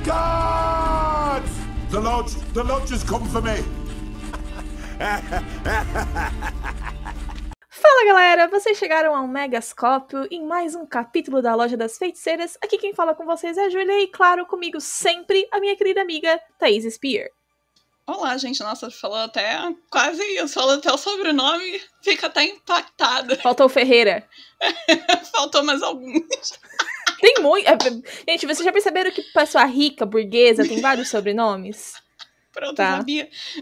Guards! The Lodge has come for me. Fala galera, vocês chegaram ao Megascópio em mais um capítulo da Loja das Feiticeiras. Aqui quem fala com vocês é a Júlia e claro, comigo sempre a minha querida amiga Thaís Spear. Olá, gente. Nossa, falou até quase isso. Falou até o sobrenome. Fica até impactada. Faltou Ferreira. Faltou mais alguns. Tem muito. Gente, vocês já perceberam que pessoa rica, burguesa, tem vários sobrenomes? Pronto, Tá.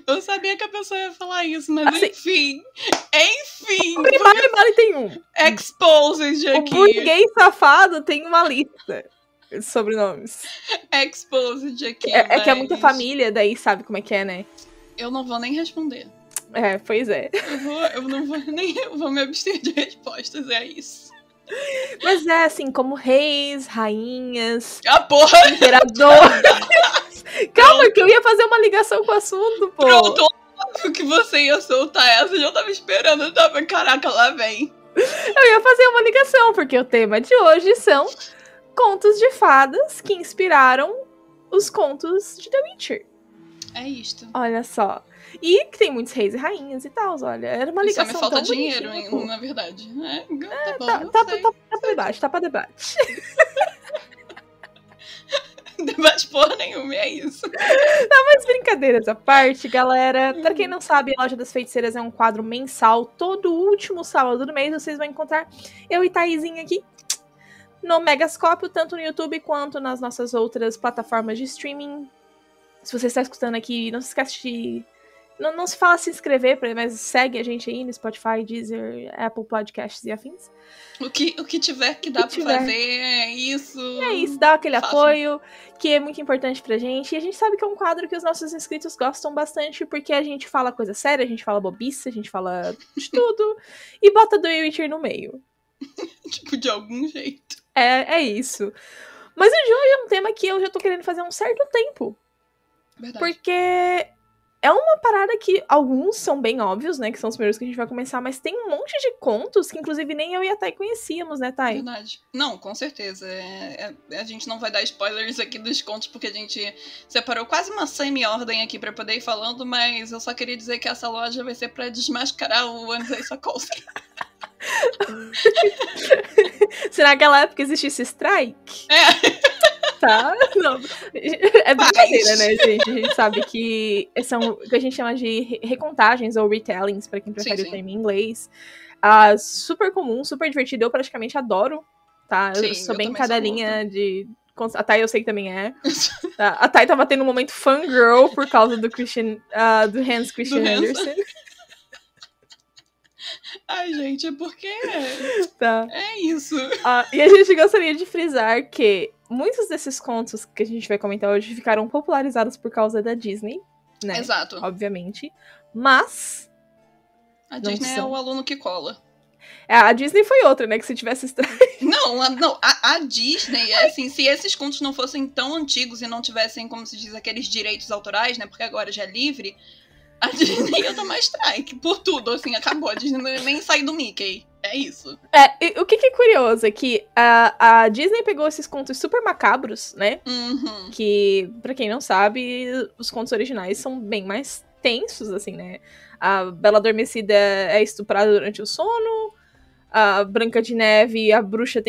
eu sabia que a pessoa ia falar isso, mas Assim, enfim. O primário vale tem um. Exposed O aqui. burguês safado tem uma lista de sobrenomes. Exposed aqui. É que é muita mas família, daí sabe como é que é, né? Eu não vou nem responder. É, pois é. Eu vou me abster de respostas, é isso. Mas é assim, como reis, rainhas, Ah, porra! imperadores. Calma, que eu ia fazer uma ligação com o assunto, pô. Pronto, óbvio que você ia soltar essa. Eu já tava esperando. Eu tava, caraca, lá vem. Eu ia fazer uma ligação, porque o tema de hoje são contos de fadas que inspiraram os contos de The Witcher. É isto. Olha só. E que tem muitos reis e rainhas e tal, olha. Era uma Só ligação me falta tão dinheiro, bonitinha, pô. na verdade. Tá bom, Tá sei. pra debate, tá pra debate. Debate porra nenhuma, é isso. Mas brincadeiras à parte, galera. Pra quem não sabe, a Loja das Feiticeiras é um quadro mensal. Todo último sábado do mês vocês vão encontrar eu e Thaisinha aqui no Megascópio, tanto no YouTube quanto nas nossas outras plataformas de streaming. Se você está escutando aqui, não se esquece de... Não se fala se inscrever, mas segue a gente aí no Spotify, Deezer, Apple Podcasts e afins. O que tiver que dá pra fazer, é isso. É isso, dá aquele Façam. apoio, que é muito importante pra gente. E a gente sabe que é um quadro que os nossos inscritos gostam bastante, porque a gente fala coisa séria, a gente fala bobice, a gente fala de tudo, e bota do Witcher no meio. Tipo, de algum jeito. É isso. Mas o de hoje é um tema que eu já tô querendo fazer há um certo tempo. Verdade. Porque é uma parada que alguns são bem óbvios, né? Que são os primeiros que a gente vai começar, mas tem um monte de contos que, inclusive, nem eu e a Thay conhecíamos, né, Thay? Verdade. Não, com certeza. A gente não vai dar spoilers aqui dos contos, porque a gente separou quase uma semi-ordem aqui pra poder ir falando, mas eu só queria dizer que essa loja vai ser pra desmascarar o Andrzej Sapkowski. Se naquela época existisse strike... Tá? Não. É brincadeira, né, gente? A gente sabe que são o que a gente chama de recontagens ou retellings, pra quem prefere Sim. o termo em inglês. Super comum, super divertido. Eu praticamente adoro, tá? Eu Sim, sou eu bem também cadelinha de... A Thay eu sei que também é. Tá? A Thay tava tendo um momento fangirl por causa do Hans Christian Andersen. Ai, gente, é porque Tá? é isso. E a gente gostaria de frisar que muitos desses contos que a gente vai comentar hoje ficaram popularizados por causa da Disney, né? Exato. Obviamente. Mas A Disney é são. o aluno que cola. A Disney foi outra, né? Que se tivesse Não, a Disney, assim, se esses contos não fossem tão antigos e não tivessem, como se diz, aqueles direitos autorais, né? Porque agora já é livre, a Disney ia tomar strike por tudo, assim, acabou. A Disney nem sai do Mickey. É isso. E o que é curioso é que a Disney pegou esses contos super macabros, né? Uhum. Que, pra quem não sabe, os contos originais são bem mais tensos, assim, né? A Bela Adormecida é estuprada durante o sono. A Branca de Neve, a bruxa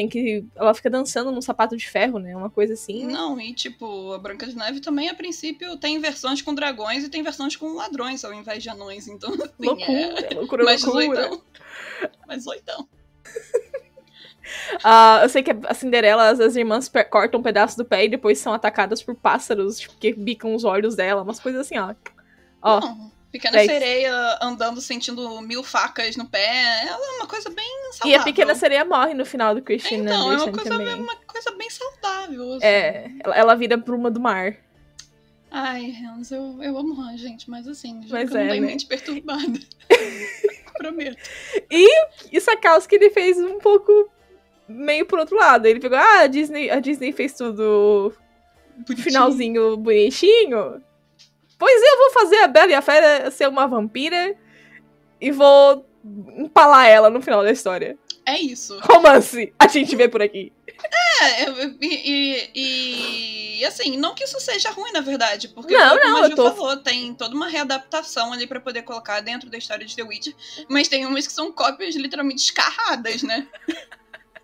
ela fica dançando num sapato de ferro, né? Uma coisa assim. Não, e tipo, a Branca de Neve também, a princípio, tem versões com dragões e tem versões com ladrões ao invés de anões. Então, assim, Loucura. Mais oitão. Eu sei que a Cinderela, as irmãs cortam um pedaço do pé e depois são atacadas por pássaros, tipo, que bicam os olhos dela. Umas coisas assim, ó. Não, Pequena Sereia andando, sentindo 1000 facas no pé. É uma coisa bem saudável. E a Pequena Sereia morre no final do Christian Andersen também. É uma coisa bem saudável. Assim. Ela vira bruma do mar. Ai, Hans, eu amo Hans, gente, mas assim, já Mas que eu não tenho né? mente perturbada. Prometo. E Sapkowski, ele fez um pouco meio por outro lado. Ele pegou, a Disney fez tudo finalzinho bonitinho. Pois eu vou fazer a Bela e a Fera ser uma vampira e vou empalar ela no final da história. É isso. Romance, a gente vê por aqui. E assim, não que isso seja ruim, na verdade, porque Não, como não, a Ju falou, tem toda uma readaptação ali pra poder colocar dentro da história de The Witcher, mas tem umas que são cópias literalmente escarradas, né?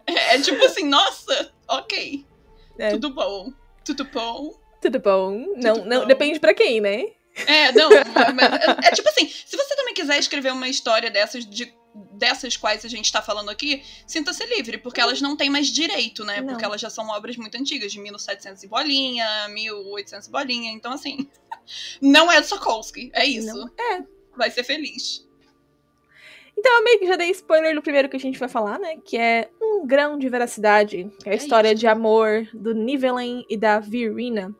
É tipo assim, nossa, ok, É. tudo bom, tudo bom. Tudo bom. Não, bom. depende pra quem, né? Não, mas é tipo assim, se você também quiser escrever uma história dessas quais a gente tá falando aqui, sinta-se livre, porque elas não têm mais direito, né? Não. Porque elas já são obras muito antigas, de 1700 e bolinha, 1800 e bolinha, então assim, não é Sokolsky, é isso. Não. Vai ser feliz. Então eu meio que já dei spoiler do primeiro que a gente vai falar, né? Que é Um Grão de Veracidade. Que é a história de amor do Nivellen e da Virina.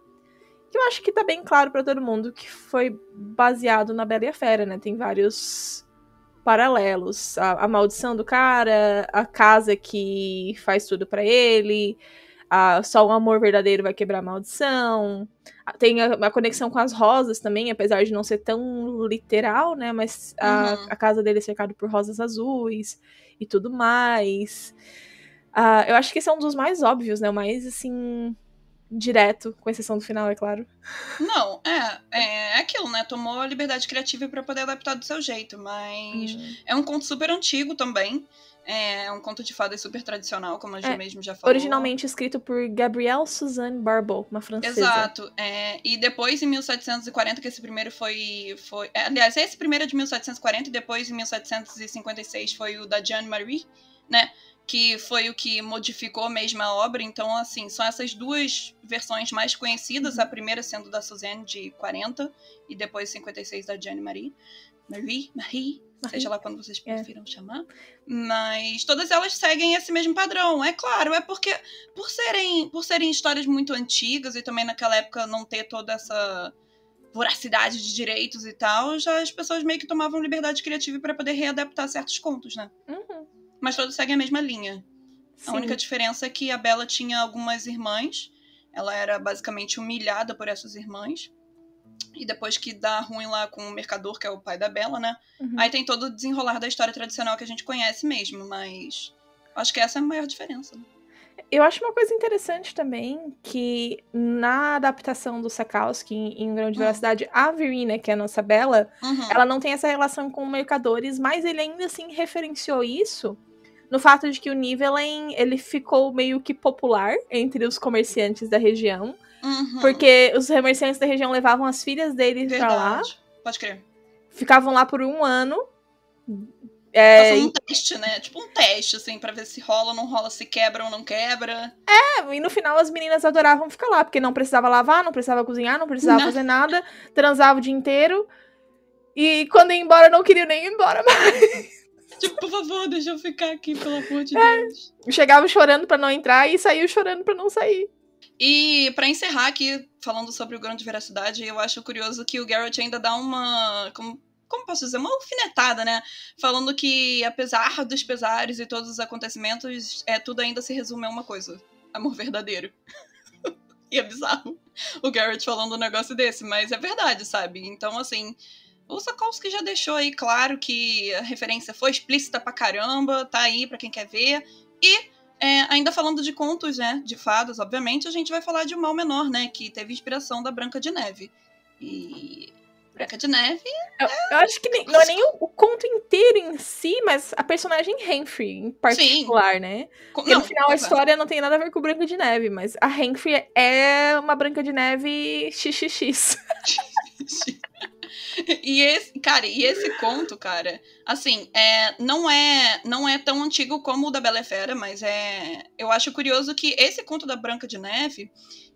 Que eu acho que tá bem claro pra todo mundo que foi baseado na Bela e a Fera, né? Tem vários paralelos. A maldição do cara, a casa que faz tudo pra ele, só um amor verdadeiro vai quebrar a maldição. Tem a conexão com as rosas também, apesar de não ser tão literal, né? Mas a casa dele é cercada por rosas azuis e tudo mais. Eu acho que esse é um dos mais óbvios, né? O mais, assim, direto, com exceção do final, é claro. Não, é aquilo, né? Tomou a liberdade criativa pra poder adaptar do seu jeito, mas é um conto super antigo também. É um conto de fadas super tradicional, como a Ju mesmo já falou. Originalmente escrito por Gabrielle Suzanne Barbeau, uma francesa. Exato. E depois, em 1740, que esse primeiro foi... aliás, esse primeiro é de 1740, e depois, em 1756, foi o da Jeanne-Marie, né? Que foi o que modificou mesmo a obra. Então, assim, são essas duas versões mais conhecidas. A primeira sendo da Suzanne, de 40, e depois 56 da Jeanne-Marie. Marie, seja lá quando vocês prefiram chamar. Mas todas elas seguem esse mesmo padrão. É claro, é porque por serem histórias muito antigas e também naquela época não ter toda essa voracidade de direitos e tal, já as pessoas meio que tomavam liberdade criativa para poder readaptar certos contos, né? Mas todos seguem a mesma linha. Sim. A única diferença é que a Bella tinha algumas irmãs. Ela era basicamente humilhada por essas irmãs. E depois que dá ruim lá com o mercador, que é o pai da Bella, né? Aí tem todo o desenrolar da história tradicional que a gente conhece mesmo. Mas acho que essa é a maior diferença. Eu acho uma coisa interessante também, que na adaptação do Sokolsky em Um Grão de Veracidade, a Virina, que é a nossa Bella, ela não tem essa relação com mercadores, mas ele ainda assim referenciou isso no fato de que o Nivellen, ele ficou meio que popular entre os comerciantes da região, porque os comerciantes da região levavam as filhas deles pra lá. Pode crer. Ficavam lá por 1 ano. Passando um teste, né? Tipo um teste, assim, pra ver se rola ou não rola, se quebra ou não quebra. E no final as meninas adoravam ficar lá, porque não precisava lavar, não precisava cozinhar, não precisava fazer nada, transava o dia inteiro. E quando ia embora, não queriam nem ir embora mais. Tipo, por favor, deixa eu ficar aqui, pelo amor de Deus. Chegava chorando pra não entrar e saiu chorando pra não sair. E pra encerrar aqui, falando sobre o Grão de Veracidade, eu acho curioso que o Geralt ainda dá uma... Como posso dizer? Uma alfinetada, né? Falando que, apesar dos pesares e todos os acontecimentos, tudo ainda se resume a uma coisa. Amor verdadeiro. E é bizarro o Geralt falando um negócio desse, mas é verdade, sabe? Então, assim... O Sokolsky já deixou aí claro que a referência foi explícita pra caramba, tá aí pra quem quer ver. E, ainda falando de contos, né, de fadas, obviamente, a gente vai falar de O Mal Menor, né, que teve inspiração da Branca de Neve. E Branca de Neve... Eu acho que não é nem o conto inteiro em si, mas a personagem Henry, em particular, sim, né? Porque no final a história não tem nada a ver com Branca de Neve, mas a Henry é uma Branca de Neve xxx. E esse conto, cara, assim, não é tão antigo como o da Bela e Fera, mas eu acho curioso que esse conto da Branca de Neve,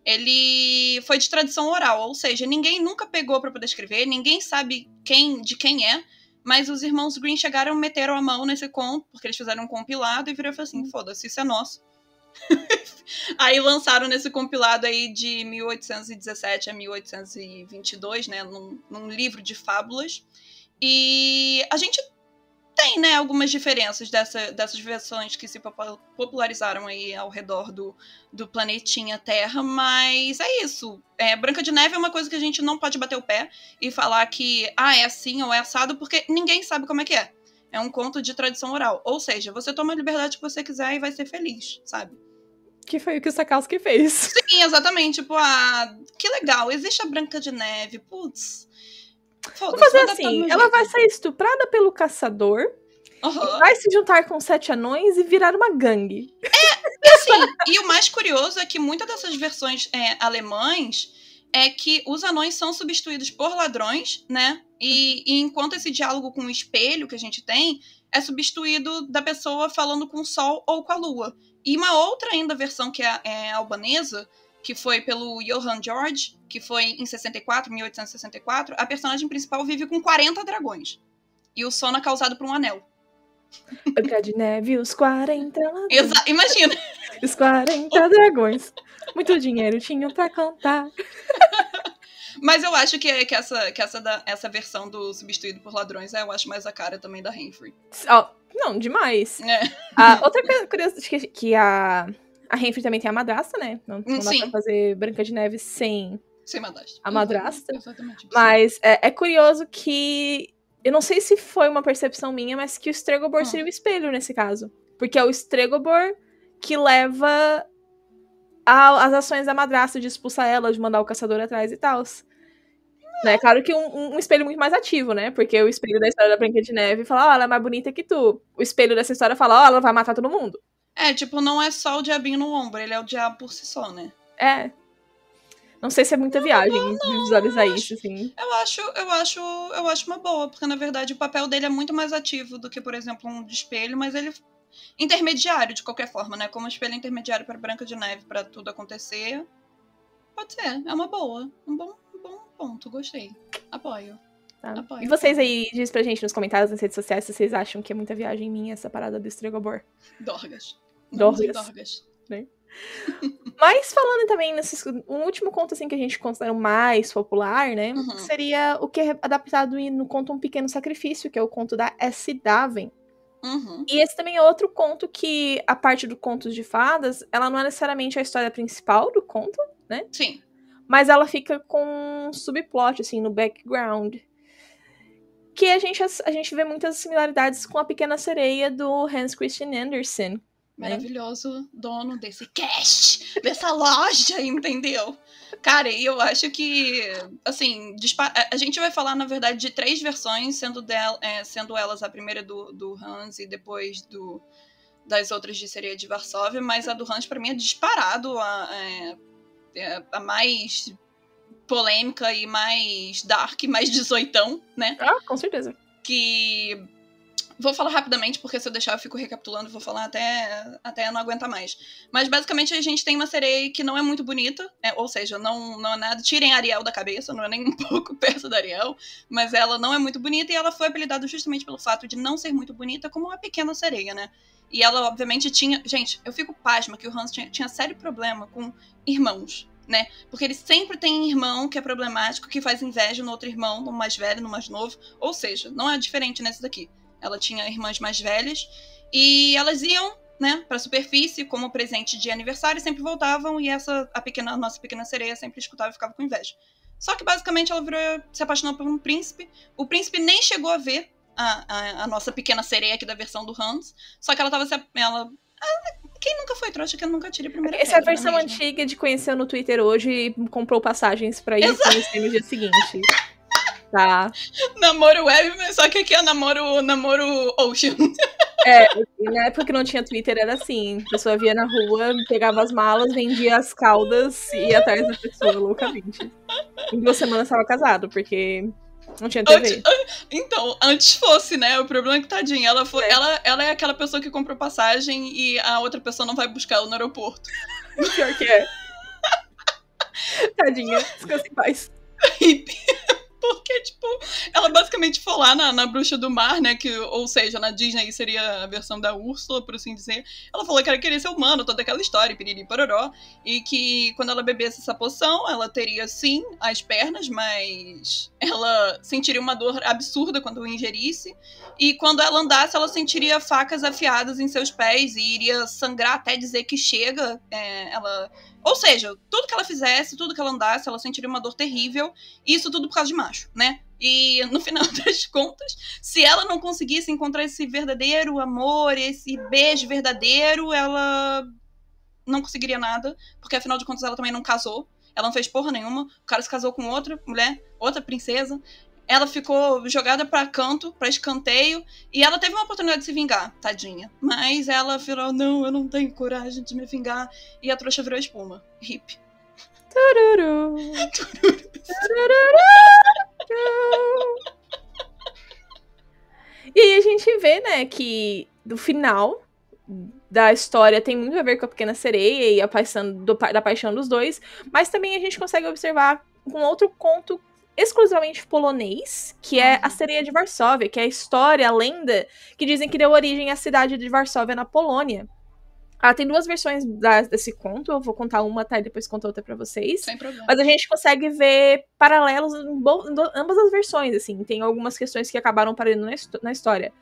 ele foi de tradição oral, ou seja, ninguém nunca pegou pra poder escrever, ninguém sabe de quem é, mas os irmãos Green chegaram, meteram a mão nesse conto, porque eles fizeram um compilado e viram e falaram assim, foda-se, isso é nosso. Aí lançaram nesse compilado aí de 1817 a 1822, né, num livro de fábulas. E a gente tem, né, algumas diferenças dessas versões que se popularizaram aí ao redor do planetinha Terra, mas é isso. Branca de Neve é uma coisa que a gente não pode bater o pé e falar que é assim ou é assado, porque ninguém sabe como é que é. É um conto de tradição oral. Ou seja, você toma a liberdade que você quiser e vai ser feliz, sabe? Que foi o que o Sakowski fez. Sim, exatamente. Tipo, que legal, existe a Branca de Neve. Putz. Vamos fazer assim, ela vai ser estuprada pelo caçador, vai se juntar com 7 anões e virar uma gangue. E assim, e o mais curioso é que muitas dessas versões alemães é que os anões são substituídos por ladrões, né? E enquanto esse diálogo com o espelho que a gente tem é substituído da pessoa falando com o sol ou com a lua. E uma outra ainda versão que é albanesa, que foi pelo Johann George, que foi em 1864, a personagem principal vive com 40 dragões. E o sono é causado por um anel. Branca de Neve, os 40 ladrões. Imagina! Os 40 dragões. Muito dinheiro tinham pra contar. Mas eu acho que essa versão do substituído por ladrões, eu acho mais a cara também da Renfrey. Não, demais. É. Outra curiosidade que a Renfrey também tem a madrasta, né? Não dá pra fazer Branca de Neve sem madrasta. A madrasta. Exatamente. Mas é curioso que... Eu não sei se foi uma percepção minha, mas que o Stregobor seria o espelho nesse caso. Porque é o Stregobor que leva as ações da madrasta de expulsar ela, de mandar o caçador atrás e tal. Né? Claro que um espelho muito mais ativo, né? Porque o espelho da história da Branca de Neve fala, ela é mais bonita que tu. O espelho dessa história fala, ela vai matar todo mundo. Tipo, não é só o diabinho no ombro, ele é o diabo por si só, né? Não sei se é muita viagem visualizar isso, assim. Eu acho uma boa, porque na verdade o papel dele é muito mais ativo do que, por exemplo, um de espelho, mas ele intermediário de qualquer forma, né? Como espelho intermediário para Branca de Neve, para tudo acontecer. Pode ser, é uma boa. Um bom ponto, gostei. Apoio. Apoio. E vocês aí, diz pra gente nos comentários, nas redes sociais, se vocês acham que é muita viagem minha essa parada do Stregobor. Dorgas. Né? Mas falando também um último conto assim que a gente considera o mais popular, né? Seria o que é adaptado no conto Um Pequeno Sacrifício, que é o conto da S. Daven. E esse também é outro conto que, a parte do Contos de Fadas, ela não é necessariamente a história principal do conto, né? Sim. Mas ela fica com um subplot, assim, no background. Que a gente vê muitas similaridades com A Pequena Sereia, do Hans Christian Andersen. Maravilhoso dono desse cast, dessa loja, entendeu? Cara, e eu acho que, assim, a gente vai falar, na verdade, de 3 versões, sendo elas a primeira do Hans e depois das outras de Sereia de Varsóvia, mas a do Hans, pra mim, é disparado a mais polêmica e mais dark, mais 18ão, né? Com certeza. Que... Vou falar rapidamente, porque se eu deixar eu fico recapitulando, vou falar até não aguentar mais. Mas basicamente a gente tem uma sereia que não é muito bonita, ou seja, não é nada, tirem a Ariel da cabeça, não é nem um pouco perto da Ariel, mas ela não é muito bonita e ela foi apelidada justamente pelo fato de não ser muito bonita como uma pequena sereia, né? E ela obviamente tinha... Gente, eu fico pasma que o Hans tinha sério problema com irmãos, né? Porque ele sempre tem irmão que é problemático, que faz inveja no outro irmão, no mais velho, no mais novo, ou seja, não é diferente nesse daqui. Ela tinha irmãs mais velhas e elas iam, né, pra superfície como presente de aniversário e sempre voltavam e a nossa pequena sereia sempre escutava e ficava com inveja. Só que basicamente ela se apaixonou por um príncipe. O príncipe nem chegou a ver a nossa pequena sereia aqui da versão do Hans, só que ela tava quem nunca foi trouxa que nunca tira a primeira Essa é a versão antiga de conhecer no Twitter hoje e comprou passagens pra ir conhecer no dia seguinte. Tá. Namoro web, mas só que aqui é namoro ocean. Na época que não tinha Twitter era assim, a pessoa via na rua, pegava as malas, vendia as caudas e ia atrás da pessoa loucamente. Em 2 semanas tava casado, porque não tinha TV. Então, antes fosse, né? O problema é que, tadinha, ela é aquela pessoa que comprou passagem e a outra pessoa não vai buscar ela no aeroporto. Pior que é. Tadinha, descansa em paz. Porque, tipo, ela basicamente foi lá na Bruxa do Mar, né, ou seja, na Disney seria a versão da Úrsula, por assim dizer. Ela falou que ela queria ser humana, toda aquela história, piriri pororó, e que quando ela bebesse essa poção, ela teria, sim, as pernas, mas ela sentiria uma dor absurda quando ingerisse, e quando ela andasse, ela sentiria facas afiadas em seus pés, e iria sangrar até dizer que chega, Ou seja, tudo que ela fizesse, tudo que ela andasse, ela sentiria uma dor terrível. E isso tudo por causa de macho, né? E no final das contas, se ela não conseguisse encontrar esse verdadeiro amor, esse beijo verdadeiro, ela não conseguiria nada, porque afinal de contas ela também não casou. Ela não fez porra nenhuma. O cara se casou com outra mulher, outra princesa. Ela ficou jogada pra canto, pra escanteio, e ela teve uma oportunidade de se vingar, tadinha. Mas ela virou, não, eu não tenho coragem de me vingar. E a trouxa virou espuma. Hip. Tururu. E aí a gente vê, né, que do final da história tem muito a ver com a Pequena Sereia e a paixão, da paixão dos dois, mas também a gente consegue observar um outro conto exclusivamente polonês, que é a Sereia de Varsóvia, que é a história, a lenda, que dizem que deu origem à cidade de Varsóvia, na Polônia. Tem duas versões desse conto, eu vou contar uma, tá? E depois conto outra pra vocês. Sem problema. Mas a gente consegue ver paralelos em ambas as versões, assim. Tem algumas questões que acabaram parando na história.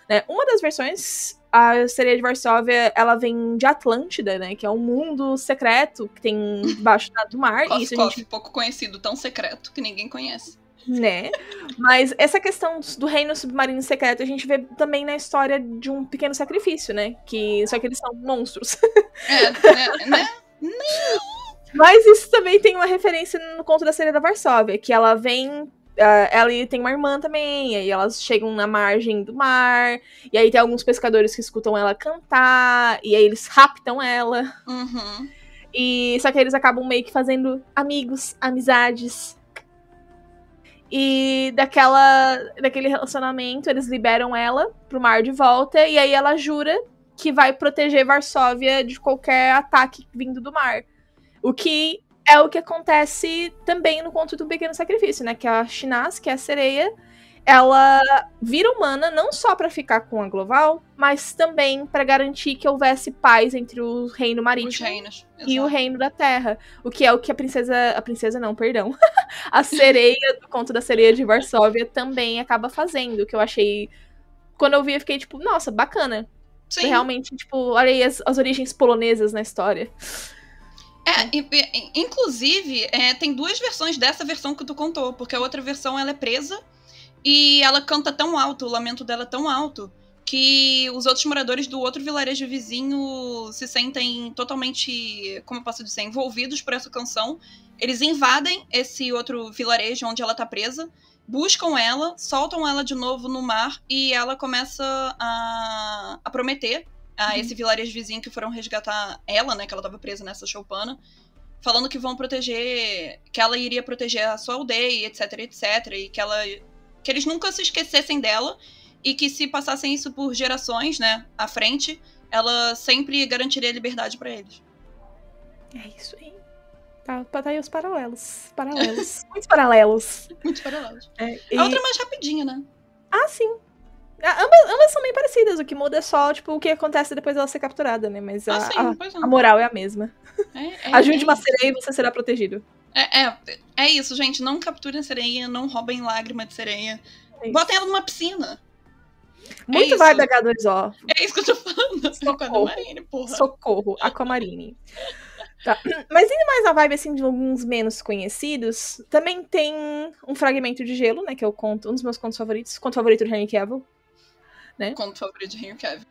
Né? Uma das versões, a Sereia de Varsóvia, ela vem de Atlântida, né? Que é um mundo secreto que tem debaixo do mar. Cof, e isso cof, a gente... pouco conhecido, tão secreto que ninguém conhece. Né? Mas essa questão do reino submarino secreto a gente vê também na história de um pequeno sacrifício, né? Só que eles são monstros. Né? Mas isso também tem uma referência no conto da Sereia da Varsóvia, que ela vem... ela tem uma irmã também, e aí elas chegam na margem do mar, e aí tem alguns pescadores que escutam ela cantar, e aí eles raptam ela. Uhum. Só que eles acabam meio que fazendo amigos, amizades. E daquele relacionamento, eles liberam ela pro mar de volta, e aí ela jura que vai proteger Varsóvia de qualquer ataque vindo do mar. O que é o que acontece também no conto do Pequeno Sacrifício, né? Que a Shinaz, que é a sereia, ela vira humana não só pra ficar com a Gloval, mas também pra garantir que houvesse paz entre o reino marítimo e o reino da terra. O que é o que a princesa não, perdão. A sereia do conto da Sereia de Varsóvia também acaba fazendo, que eu achei... Quando eu vi, eu fiquei tipo, nossa, bacana. Sim. Realmente, tipo, olha aí as origens polonesas na história. Inclusive, tem duas versões dessa versão que tu contou, porque a outra versão ela é presa e ela canta tão alto, o lamento dela é tão alto, que os outros moradores do outro vilarejo vizinho se sentem totalmente, como eu posso dizer, envolvidos por essa canção. Eles invadem esse outro vilarejo onde ela tá presa, buscam ela, soltam ela de novo no mar e ela começa a prometer a esse vilarejo vizinho que foram resgatar ela, né, que ela tava presa nessa choupana, falando que vão proteger, que ela iria proteger a sua aldeia, etc, etc, e que eles nunca se esquecessem dela, e que se passassem isso por gerações, né, à frente, ela sempre garantiria liberdade pra eles. É isso aí. Tá aí os paralelos. Muitos paralelos. Muitos paralelos. E... A outra é mais rapidinha, né? Sim. Ambas são bem parecidas, o que muda é só, tipo, o que acontece depois dela ser capturada, né? Mas a moral é a mesma. Ajude uma sereia e você será protegido. É isso, gente. Não capturem sereia, não roubem lágrima de sereia. Botem ela numa piscina. Muito vibe da H2O. É isso que eu tô falando. Aquamarine, porra. Socorro, Aquamarine. Tá. Mas indo mais na vibe, assim, de alguns menos conhecidos, também tem um Fragmento de Gelo, né, que é um dos meus contos favoritos. Conto favorito do Henry Cavill. Né? Conto favorito de Henry Cavill.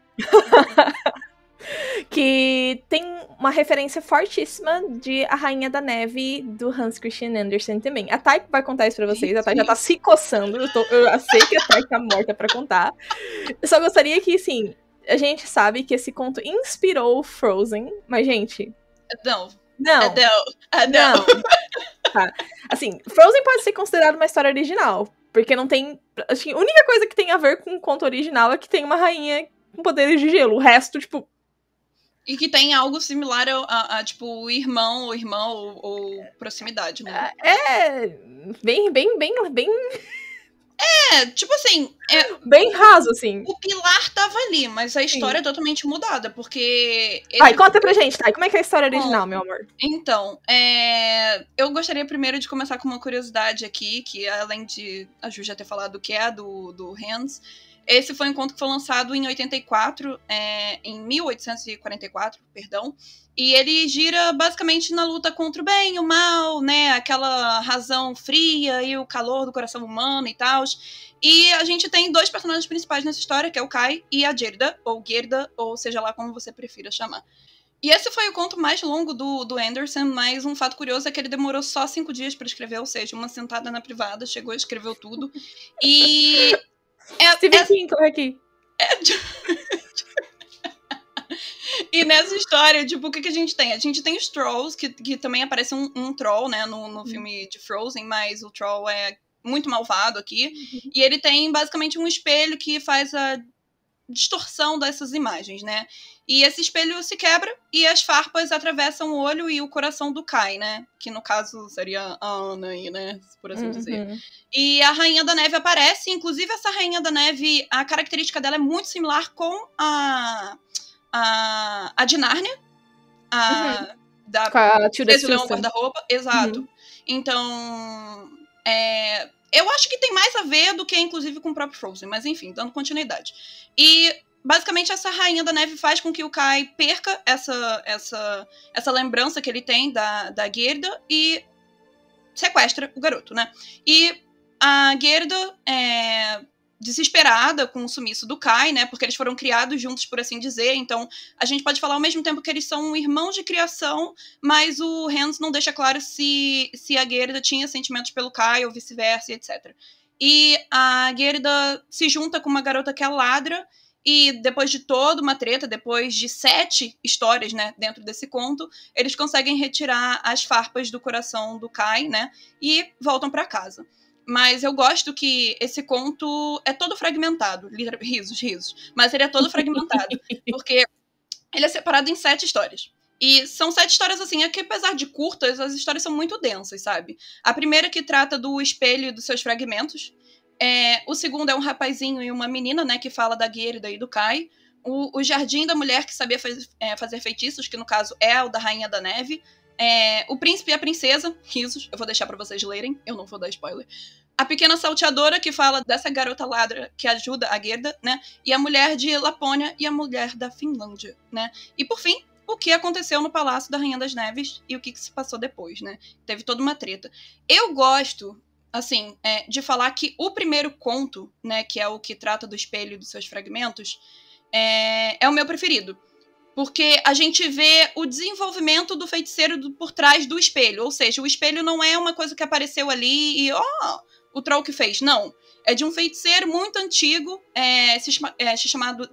Que tem uma referência fortíssima de A Rainha da Neve, do Hans Christian Andersen também. A Thay vai contar isso pra vocês, a Thay já tá se coçando, eu sei que a Thay tá morta pra contar. Eu só gostaria que, assim, a gente sabe que esse conto inspirou Frozen, mas, gente... Não. Tá. Assim, Frozen pode ser considerado uma história original, porque não tem... Acho que a única coisa que tem a ver com o conto original é que tem uma rainha com poderes de gelo. O resto, tipo... E que tem algo similar a tipo, irmão ou proximidade, né? Bem... Tipo assim... bem raso, assim. O pilar tava ali, mas a história é totalmente mudada, porque... Conta pra gente, Thay. Como é que é a história original, meu amor? Então, eu gostaria primeiro de começar com uma curiosidade aqui, que além de a Ju já ter falado que é do Hans, esse foi um conto que foi lançado em 1844, perdão, e ele gira basicamente na luta contra o bem e o mal, né, aquela razão fria e o calor do coração humano e tal. E a gente tem dois personagens principais nessa história, que é o Kai e a Gerda, ou seja lá como você prefira chamar. E esse foi o conto mais longo do Anderson, mas um fato curioso é que ele demorou só 5 dias pra escrever, ou seja, uma sentada na privada, chegou e escreveu tudo. E... Stephen King, corre aqui. E nessa história, tipo, o que a gente tem? A gente tem os Trolls, que também aparece um Troll, né, no filme de Frozen, mas o Troll é muito malvado aqui. E ele tem, basicamente, um espelho que faz a distorção dessas imagens, né? E esse espelho se quebra e as farpas atravessam o olho e o coração do Kai, né? Que no caso seria a Anna aí, né? Por assim dizer. E a Rainha da Neve aparece, inclusive essa Rainha da Neve, a característica dela é muito similar com a de Nárnia. Com a Tilda Esse Leão Guarda-Roupa. Exato. Então, eu acho que tem mais a ver do que, inclusive, com o próprio Frozen. Mas, enfim, dando continuidade. E, basicamente, essa Rainha da Neve faz com que o Kai perca essa lembrança que ele tem da Gerda e sequestra o garoto, né? E a Gerda, desesperada com o sumiço do Kai, né? Porque eles foram criados juntos, por assim dizer. Então, a gente pode falar ao mesmo tempo que eles são irmãos de criação, mas o Hans não deixa claro se a Gerda tinha sentimentos pelo Kai ou vice-versa, etc. E a Gerda se junta com uma garota que é ladra, e depois de toda uma treta, depois de 7 histórias, né, dentro desse conto, eles conseguem retirar as farpas do coração do Kai, né, e voltam para casa. Mas eu gosto que esse conto é todo fragmentado. Risos. Mas ele é todo fragmentado. Porque ele é separado em 7 histórias. E são 7 histórias, assim, que apesar de curtas, as histórias são muito densas, sabe? A primeira que trata do espelho e dos seus fragmentos. O segundo é um rapazinho e uma menina, né, que fala da Gerda e do Kai. O Jardim da Mulher que sabia fazer feitiços, que no caso é o da Rainha da Neve. O Príncipe e a Princesa, risos, eu vou deixar pra vocês lerem, eu não vou dar spoiler. A Pequena Salteadora, que fala dessa garota ladra que ajuda a Gerda, né? E a Mulher de Lapônia e a Mulher da Finlândia, né? E por fim, o que aconteceu no Palácio da Rainha das Neves e o que se passou depois, né? Teve toda uma treta. Eu gosto, assim, de falar que o primeiro conto, né, que é o que trata do espelho e dos seus fragmentos, é o meu preferido. Porque a gente vê o desenvolvimento do feiticeiro por trás do espelho. Ou seja, o espelho não é uma coisa que apareceu ali e, o troll que fez. Não. É de um feiticeiro muito antigo, chamado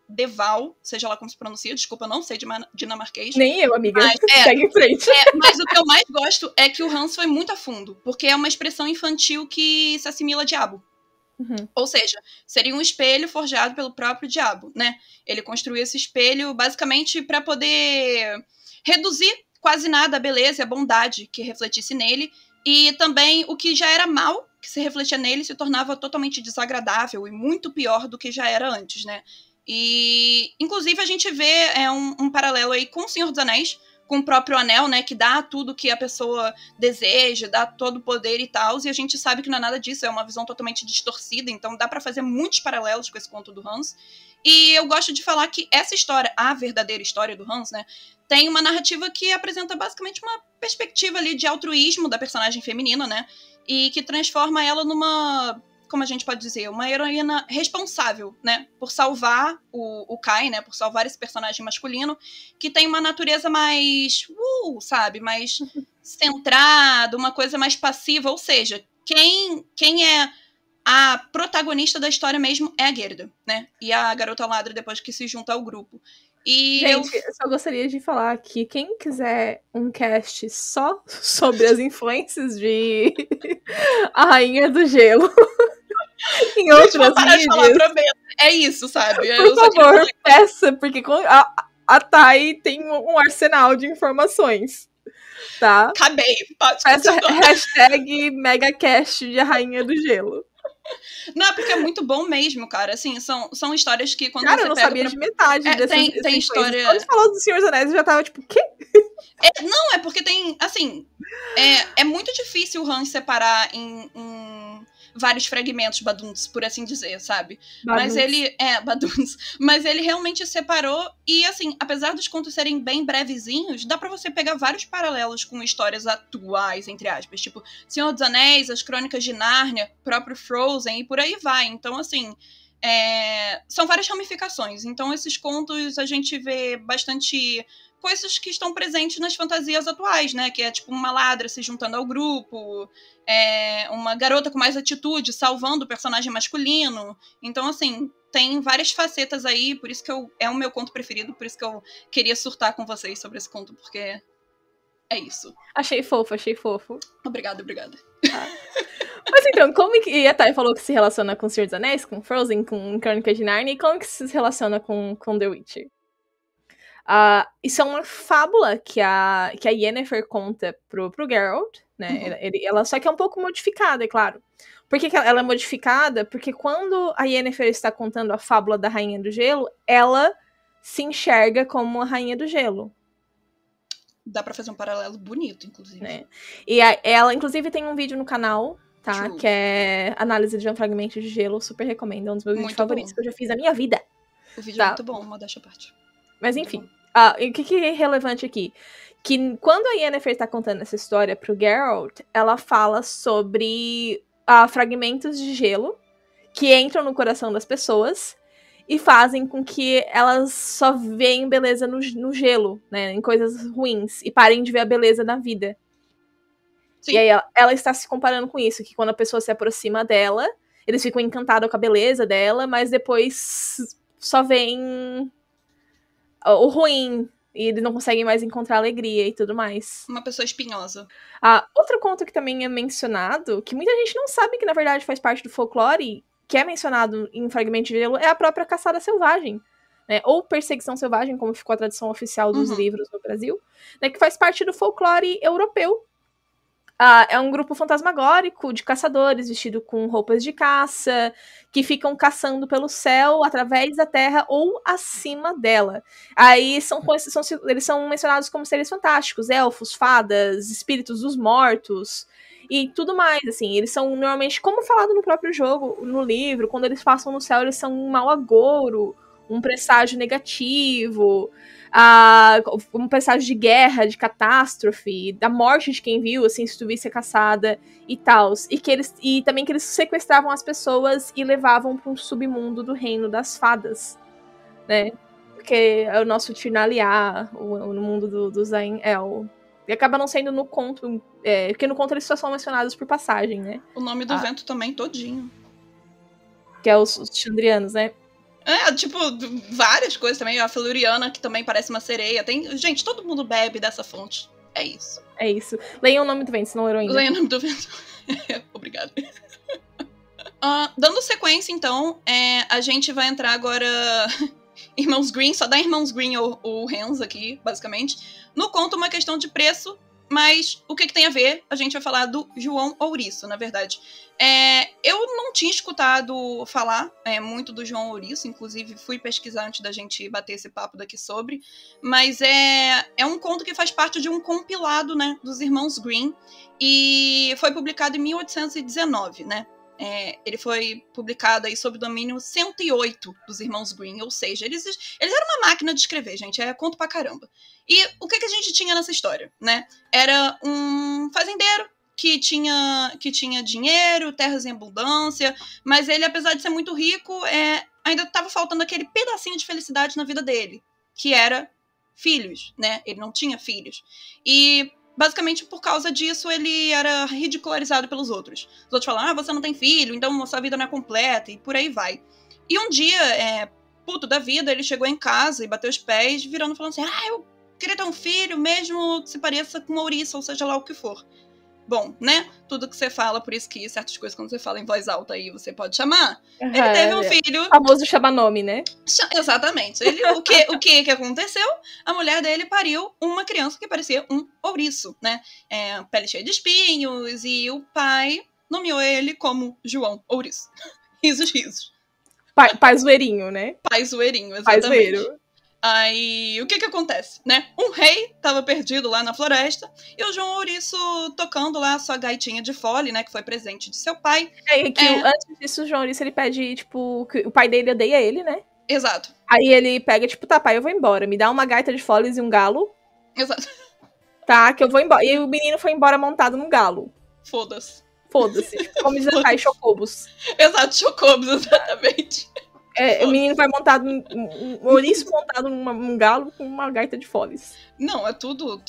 Deval, seja lá como se pronuncia. Desculpa, eu não sei de dinamarquês. Nem eu, amiga. Mas, segue em frente. Mas o que eu mais gosto é que o Hans foi muito a fundo. Porque é uma expressão infantil que se assimila a diabo. Ou seja, seria um espelho forjado pelo próprio diabo, né? Ele construiu esse espelho basicamente para poder reduzir quase nada a beleza e a bondade que refletisse nele, e também o que já era mal, que se refletia nele, se tornava totalmente desagradável e muito pior do que já era antes, né? E, inclusive, a gente vê um paralelo aí com o Senhor dos Anéis, com o próprio anel, né, que dá tudo que a pessoa deseja, dá todo o poder e tal, e a gente sabe que não é nada disso, é uma visão totalmente distorcida, então dá pra fazer muitos paralelos com esse conto do Hans. E eu gosto de falar que essa história, a verdadeira história do Hans, né, tem uma narrativa que apresenta basicamente uma perspectiva ali de altruísmo da personagem feminina, né, e que transforma ela numa, como a gente pode dizer, uma heroína responsável, né, por salvar o Kai, né, por salvar esse personagem masculino, que tem uma natureza mais, sabe, mais centrada, uma coisa mais passiva, ou seja, quem é a protagonista da história mesmo é a Gerda, né, e a garota ladra depois que se junta ao grupo. E gente, eu só gostaria de falar que quem quiser um cast só sobre as influências de A Rainha do Gelo em outras mídias, é isso, sabe? Por favor, peça, porque a Thay tem um arsenal de informações, tá? Acabei. Peça hashtag megacast de A Rainha do Gelo. Não, porque é muito bom mesmo, cara. Assim, são histórias que quando cara, você eu não pega sabia de metade dessas tem história. Quando você falou do Senhor dos Anéis, eu já tava tipo, o quê? Não, é porque tem, assim, é muito difícil o Hans separar em vários fragmentos baduns, por assim dizer, sabe? Baduns. Mas ele realmente separou e, assim, apesar dos contos serem bem brevezinhos, dá pra você pegar vários paralelos com histórias atuais, entre aspas, tipo Senhor dos Anéis, As Crônicas de Nárnia, próprio Frozen e por aí vai. Então, assim, são várias ramificações. Então, esses contos a gente vê bastante coisas que estão presentes nas fantasias atuais, né? Que é tipo uma ladra se juntando ao grupo, uma garota com mais atitude salvando o personagem masculino. Então, assim, tem várias facetas aí, por isso que é o meu conto preferido, por isso que eu queria surtar com vocês sobre esse conto, porque é isso. Achei fofo, achei fofo. Obrigada. Mas então, como que... E a Thay falou que se relaciona com o Senhor dos Anéis, com Frozen, com Crônicas de Narnia, e como que se relaciona com The Witcher? Isso é uma fábula que a Yennefer conta pro Geralt, né? Ela só que é um pouco modificada, é claro. Por que ela é modificada? Porque quando a Yennefer está contando a fábula da Rainha do Gelo, ela se enxerga como a Rainha do Gelo. Dá pra fazer um paralelo bonito, inclusive. Né? E ela, inclusive, tem um vídeo no canal, tá? True. Que é análise de um fragmento de gelo. Super recomendo. É um dos meus vídeos favoritos que eu já fiz na minha vida. O vídeo é muito bom, modéstia à parte. Mas enfim. O que é relevante aqui? Que quando a Yennefer tá contando essa história pro Geralt, ela fala sobre fragmentos de gelo que entram no coração das pessoas e fazem com que elas só veem beleza no gelo, né? Em coisas ruins. E parem de ver a beleza na vida. Sim. E aí ela está se comparando com isso. Que quando a pessoa se aproxima dela, eles ficam encantados com a beleza dela, mas depois só veem o ruim. E eles não conseguem mais encontrar alegria e tudo mais. Uma pessoa espinhosa. Outro conto que também é mencionado, que muita gente não sabe que na verdade faz parte do folclore, que é mencionado em Fragmento de Gelo, é a própria caçada selvagem, né? Ou perseguição selvagem, como ficou a tradução oficial dos livros no Brasil, né? Que faz parte do folclore europeu. É um grupo fantasmagórico de caçadores vestido com roupas de caça, que ficam caçando pelo céu, através da terra ou acima dela. Aí eles são mencionados como seres fantásticos, elfos, fadas, espíritos dos mortos e tudo mais, assim. Eles são normalmente, como falado no próprio jogo, no livro, quando eles passam no céu, eles são um mau agouro, um presságio negativo, um presságio de guerra, de catástrofe, da morte de quem viu, assim, se tu visse a caçada e tal. E também que eles sequestravam as pessoas e levavam para um submundo do reino das fadas, né? Porque é o nosso Tirnaliá, no mundo do Zain-El. E acaba não sendo no conto, porque no conto eles só são mencionados por passagem, né? O nome do vento também, todinho. Que é os Chandrianos, né? Tipo, várias coisas também. A Feluriana, que também parece uma sereia. Gente, todo mundo bebe dessa fonte. É isso. É isso. Leiam o nome do vento, se não leram ainda. Leiam o nome do vento. Obrigada. Dando sequência, então, a gente vai entrar agora... Irmãos Green, só dá Irmãos Green ou Hands aqui, basicamente. No conto, uma questão de preço, mas o que tem a ver? A gente vai falar do João Ouriço, na verdade. Eu não tinha escutado falar muito do João Ouriço, inclusive fui pesquisar antes da gente bater esse papo daqui sobre, mas é um conto que faz parte de um compilado, né, dos Irmãos Green, e foi publicado em 1819, né? Ele foi publicado aí sob o domínio 108 dos Irmãos Green, ou seja, eles eram uma máquina de escrever, gente, conto pra caramba. E o que a gente tinha nessa história, né? Era um fazendeiro que tinha dinheiro, terras em abundância, mas ele, apesar de ser muito rico, ainda estava faltando aquele pedacinho de felicidade na vida dele, que era filhos, né? Ele não tinha filhos. E... basicamente, por causa disso, ele era ridicularizado pelos outros. Os outros falavam, você não tem filho, então a sua vida não é completa, e por aí vai. E um dia, puto da vida, ele chegou em casa e bateu os pés, virando e falando assim, eu queria ter um filho, mesmo que se pareça com uma ouriça, ou seja lá o que for. Bom, né? Tudo que você fala, por isso que certas coisas, quando você fala em voz alta aí, você pode chamar. Ele teve um filho... O famoso chama-nome, né? Exatamente. O que aconteceu? A mulher dele pariu uma criança que parecia um ouriço, né? Pele cheia de espinhos, e o pai nomeou ele como João Ouriço. Risos. Pai zoeirinho, né? Pai zoeirinho, exatamente. Pai zoeiro. Aí, o que acontece, né? Um rei tava perdido lá na floresta e o João Ouriço tocando lá a sua gaitinha de fole, né? Que foi presente de seu pai. Antes disso, o João Ouriço, ele pede, tipo, que o pai dele odeia ele, né? Exato. Aí ele pega, tipo, tá, pai, eu vou embora. Me dá uma gaita de foles e um galo. Exato. Tá, que eu vou embora. E o menino foi embora montado num galo. Foda-se. Tipo, como diz a Kai, chocobos. Exato, chocobos, exatamente. O menino vai montado, um ouriço montado num galo com uma gaita de foles. Não, é tudo...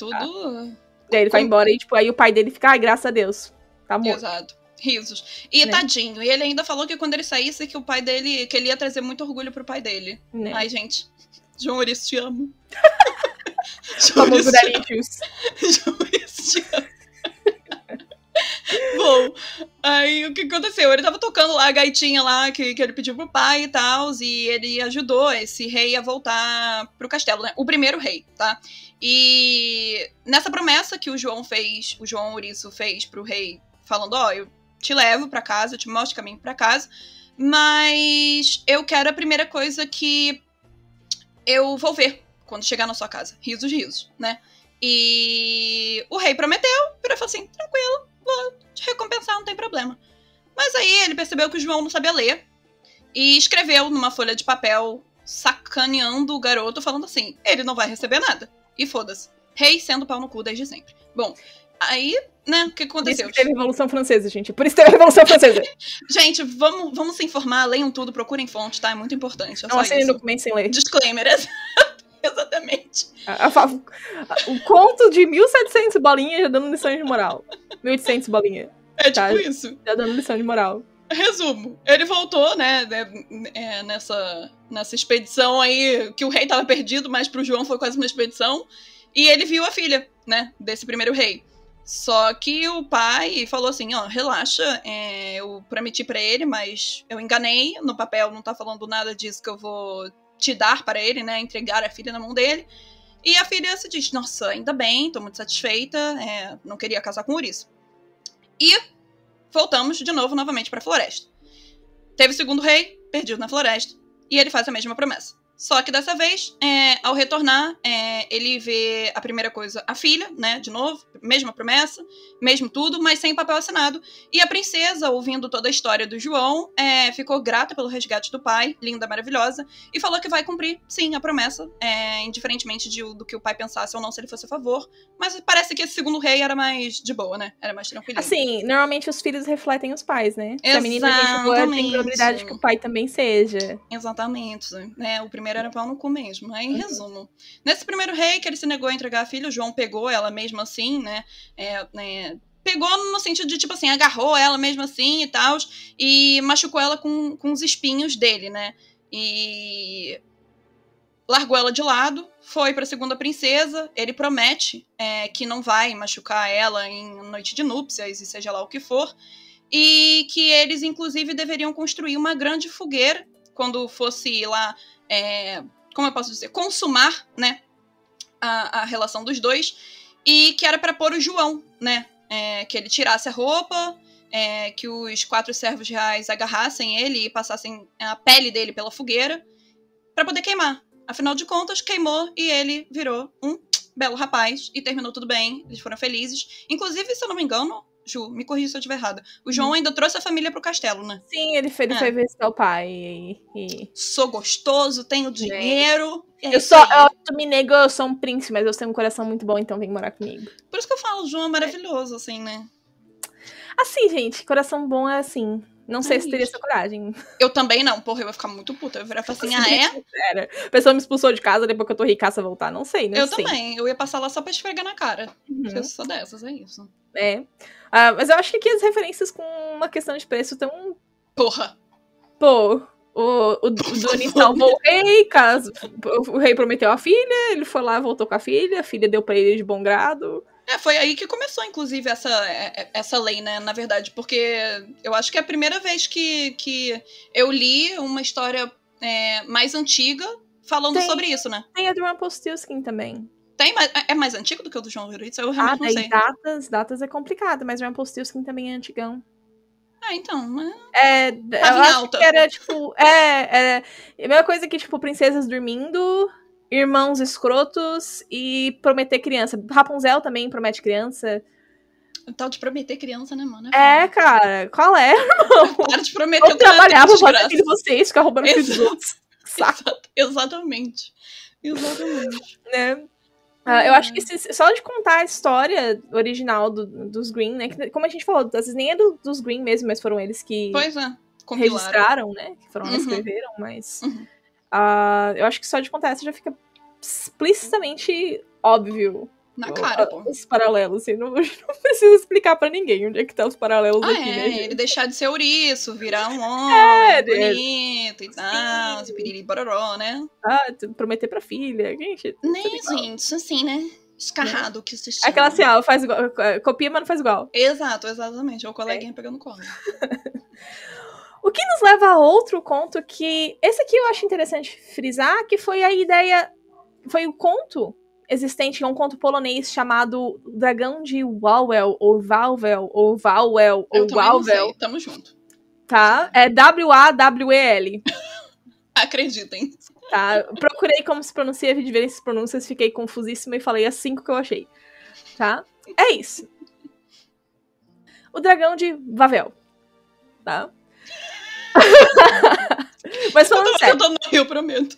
E aí ele vai embora e, tipo, aí o pai dele fica, ai, graças a Deus, tá morto. Exato. Risos. E tadinho. E ele ainda falou que quando ele saísse, que o pai dele... Que ele ia trazer muito orgulho pro pai dele. Né. Ai, gente. João Ouriço, te amo. Famoso Delicious. João Ouriço, te amo. Bom, aí o que aconteceu? Ele tava tocando lá a gaitinha lá que ele pediu pro pai e tal, e ele ajudou esse rei a voltar pro castelo, né? O primeiro rei, tá? E nessa promessa que o João Ouriço fez pro rei, falando, eu te levo pra casa, eu te mostro o caminho pra casa, mas eu quero a primeira coisa que eu vou ver quando chegar na sua casa. Risos, né? E o rei prometeu, ele falou assim, tranquilo, vou te recompensar, não tem problema. Mas aí ele percebeu que o João não sabia ler e escreveu numa folha de papel, sacaneando o garoto, falando assim, ele não vai receber nada. E foda-se. Rei sendo pau no cu desde sempre. Bom, aí, né, o que aconteceu? Por isso teve a Revolução Francesa, gente. Por isso teve a Revolução Francesa. Gente, vamos se informar, leiam tudo, procurem fonte, tá? É muito importante. Não assinem documento sem ler. Disclaimer, exatamente. O conto de 1700 bolinhas já dando lição de moral. 1800 bolinha. É tipo isso. Já dando lição de moral. Resumo, ele voltou, né, nessa expedição aí, que o rei tava perdido, mas pro João foi quase uma expedição, e ele viu a filha, né, desse primeiro rei. Só que o pai falou assim, relaxa, eu prometi pra ele, mas eu enganei, no papel não tá falando nada disso que eu vou te dar para ele, né, entregar a filha na mão dele. E a filha se diz, nossa, ainda bem, tô muito satisfeita, não queria casar com o ouriço. E voltamos de novo, novamente, pra floresta. Teve o segundo rei, perdido na floresta, e ele faz a mesma promessa. Só que dessa vez, ao retornar, ele vê a primeira coisa, a filha, né, de novo, mesma promessa, mesmo tudo, mas sem papel assinado. E a princesa, ouvindo toda a história do João, ficou grata pelo resgate do pai, linda, maravilhosa, e falou que vai cumprir, sim, a promessa, indiferentemente do que o pai pensasse ou não, se ele fosse a favor. Mas parece que esse segundo rei era mais de boa, né? Era mais tranquilo. Assim, normalmente os filhos refletem os pais, né? Se a menina é gente boa, tem probabilidade que o pai também seja. Exatamente, né? O primeiro era pau no cu mesmo. Aí, em resumo. Nesse primeiro rei, que ele se negou a entregar a filha, o João pegou ela mesmo assim, né? Pegou no sentido de, tipo assim, agarrou ela mesmo assim e tal, e machucou ela com os espinhos dele, né? E largou ela de lado, foi pra segunda princesa, ele promete que não vai machucar ela em noite de núpcias, e seja lá o que for, e que eles, inclusive, deveriam construir uma grande fogueira quando fosse lá, como eu posso dizer, consumar, né, a relação dos dois, e que era pra pôr o João, né, que ele tirasse a roupa, que os 4 servos reais agarrassem ele e passassem a pele dele pela fogueira pra poder queimar. Afinal de contas, queimou e ele virou um belo rapaz e terminou tudo bem, eles foram felizes. Inclusive, se eu não me engano, Ju, me corrija se eu estiver errada, o João ainda trouxe a família pro castelo, né? Sim, ele foi visitar o pai. Sou gostoso, tenho dinheiro. Eu me nego, eu sou um príncipe, mas eu tenho um coração muito bom, então vem morar comigo. Por isso que eu falo, o João é maravilhoso, assim, né? Assim, gente, coração bom é assim. Não sei se teria essa coragem. Eu também não, porra, eu ia ficar muito puta. Eu ia virar e falar assim, A pessoa me expulsou de casa, depois que eu tô ricaça voltar, não sei, né? Eu também, eu ia passar lá só pra esfregar na cara. Eu sou dessas, é isso. Mas eu acho que aqui as referências com uma questão de preço estão... Porra. Pô, o Doni salvou o rei, o rei prometeu a filha, ele foi lá, voltou com a filha deu pra ele de bom grado. Foi aí que começou, inclusive, essa lei, né, na verdade, porque eu acho que é a primeira vez que eu li uma história mais antiga falando sobre isso, né? Tem a do Rumpelstiltskin também. Tem, mas é mais antigo do que o do João Ouriço? Eu realmente não sei. Datas é complicado, mas o Rumpelstiltskin também é antigão. Então, né? Eu acho que era, tipo... a mesma coisa que, tipo, princesas dormindo... Irmãos escrotos e prometer criança. Rapunzel também promete criança. O tal de prometer criança, né, mano? Cara. Qual é, irmão? Para de prometer. Eu trabalhava pra fazer filho de vocês, ficar roubando filho dos outros. Saco. Exatamente. Né? Eu acho que só de contar a história original dos Green, né? Que, como a gente falou, às vezes nem é dos Green mesmo, mas foram eles que... Pois é. compilaram. registraram, né? Que foram Uhum. reescreveram, mas Uhum. eu acho que só de contar essa já fica explicitamente óbvio. Na cara, pô. Os paralelos, assim, não precisa explicar pra ninguém onde é que tá os paralelos aqui, né, Ele gente? deixar de ser ouriço, virar um homem bonito e tal, Sim. piriri bororó, né? Prometer pra filha, gente. Nem, tudo igual. gente, assim, né? Escarrado que se chama. Aquela assim, ó, faz igual, copia, mas não faz igual. Exato, exatamente. Ou o coleguinha pegando colo. O que nos leva a outro conto que... Esse aqui eu acho interessante frisar, que foi a ideia... Foi o conto existente, um conto polonês chamado Dragão de Wawel, ou Walwel, ou Walwel, Eu ou também não Walwel, sei, tamo junto. tá? É W-A-W-E-L, Acreditem. tá? Procurei como se pronuncia, vi diferentes pronúncias, fiquei confusíssima e falei as 5 que eu achei, tá? É isso. O Dragão de Wavel, tá? Mas falando sério, Eu tô no Rio, prometo.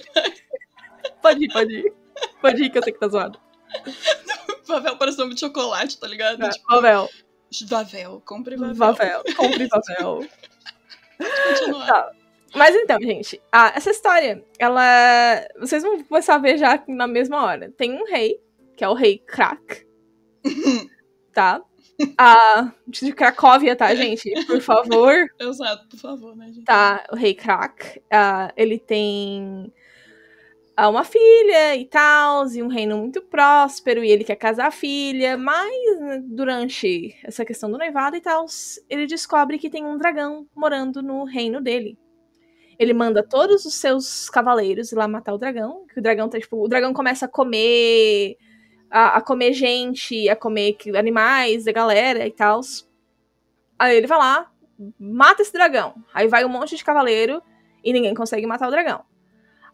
pode ir. Pode ir que eu sei que tá zoado. Vavel parece nome de chocolate, tá ligado? Tá, Tipo, Wavel. Vavel, compre Vavel. Wavel. Compre Wavel. Continuar. Tá. Mas então, gente, essa história, ela... Vocês vão começar a ver já na mesma hora. Tem um rei, que é o rei Krak, tá? De Cracóvia, tá, gente? Por favor. Exato, por favor, né, gente? Tá, o rei Krak. Ele tem uma filha e tal, e um reino muito próspero, e ele quer casar a filha, mas né, durante essa questão do noivado e tal, ele descobre que tem um dragão morando no reino dele. Ele manda todos os seus cavaleiros ir lá matar o dragão, que o dragão tá, tipo, o dragão começa a comer gente, a comer animais da galera e tal. Aí ele vai lá, mata esse dragão. Aí vai um monte de cavaleiro e ninguém consegue matar o dragão.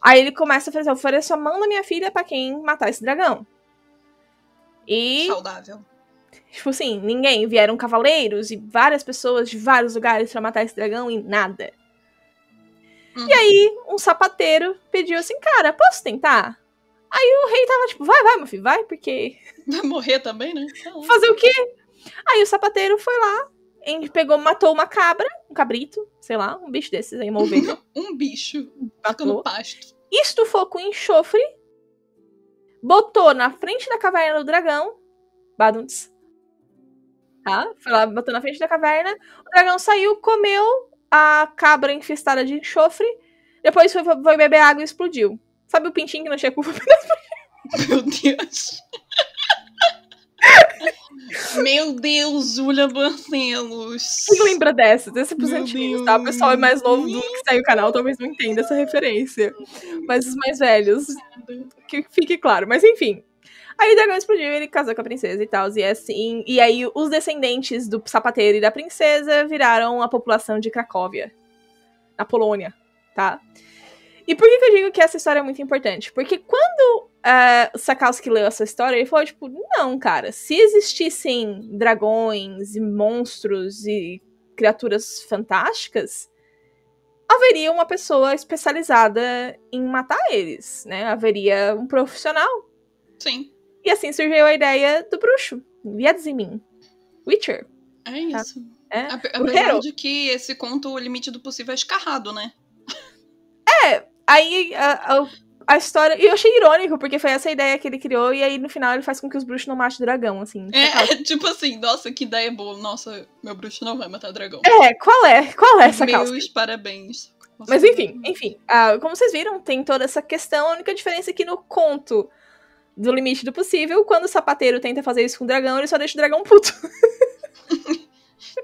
Aí ele começa a fazer, ofereço a mão da minha filha pra quem matar esse dragão. E, Saudável. tipo assim, vieram cavaleiros e várias pessoas de vários lugares pra matar esse dragão e nada. E aí, um sapateiro pediu assim, cara, posso tentar? Aí o rei tava tipo, vai, meu filho, vai, porque... Vai morrer também, né? Fazer o quê? Aí o sapateiro foi lá, matou uma cabra, um cabrito, sei lá, um bicho desses aí, uma ovelha. Um bicho. Fica Matou. no pasto. Estufou com enxofre, botou na frente da caverna do dragão, Baduntz, tá? Foi lá, botou na frente da caverna, o dragão saiu, comeu a cabra infestada de enxofre, depois foi beber água e explodiu. Sabe o pintinho que não tinha culpa? Meu Deus. Meu Deus, Júlia Barcelos. Quem lembra dessas? Esse Meu porcentinho, tá? O pessoal é mais novo do que segue o canal, talvez não entenda essa referência. Mas os mais velhos, que fique claro. Mas enfim. Aí o dragão explodiu e ele casou com a princesa e tal. E assim. E aí os descendentes do sapateiro e da princesa viraram a população de Cracóvia. Na Polônia, tá? E por que eu digo que essa história é muito importante? Porque quando o Sakowski leu essa história, ele falou, tipo, não, cara, se existissem dragões e monstros e criaturas fantásticas, haveria uma pessoa especializada em matar eles, né? Haveria um profissional. Sim. E assim surgiu a ideia do bruxo, Wiedźmin, Witcher. É isso. É? Apesar de que esse conto, o limite do possível é escarrado, né? Aí a história... E eu achei irônico, porque foi essa ideia que ele criou, e aí no final ele faz com que os bruxos não matem o dragão, assim. Tipo assim, nossa, que ideia boa. Nossa, meu bruxo não vai matar dragão. Qual é essa calça? Meus parabéns. Nossa, Mas enfim. Como vocês viram, tem toda essa questão. A única diferença é que no conto do limite do possível, quando o sapateiro tenta fazer isso com o dragão, ele só deixa o dragão puto.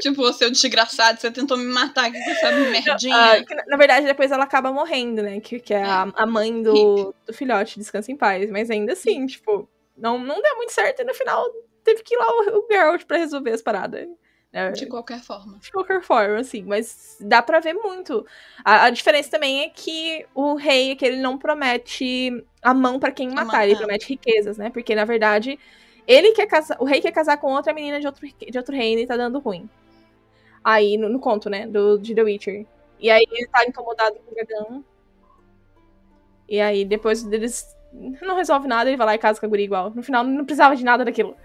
Tipo, seu desgraçado, você tentou me matar, que você sabe, merdinha. Na verdade, depois ela acaba morrendo, né? Que é a mãe do filhote, descansa em paz. Mas ainda assim, tipo, não deu muito certo. E no final, teve que ir lá o Geralt pra resolver as paradas. Né? De qualquer forma. De qualquer forma, assim. Mas dá pra ver muito. A diferença também é que o rei é que ele não promete a mão pra quem matar. Ele promete riquezas, né? Porque, na verdade, o rei quer casar com outra menina de outro reino e tá dando ruim. Aí, no conto, né, de The Witcher. E aí ele tá incomodado com o dragão. E aí, depois deles não resolve nada, ele vai lá e casa com a guria igual. No final, não precisava de nada daquilo.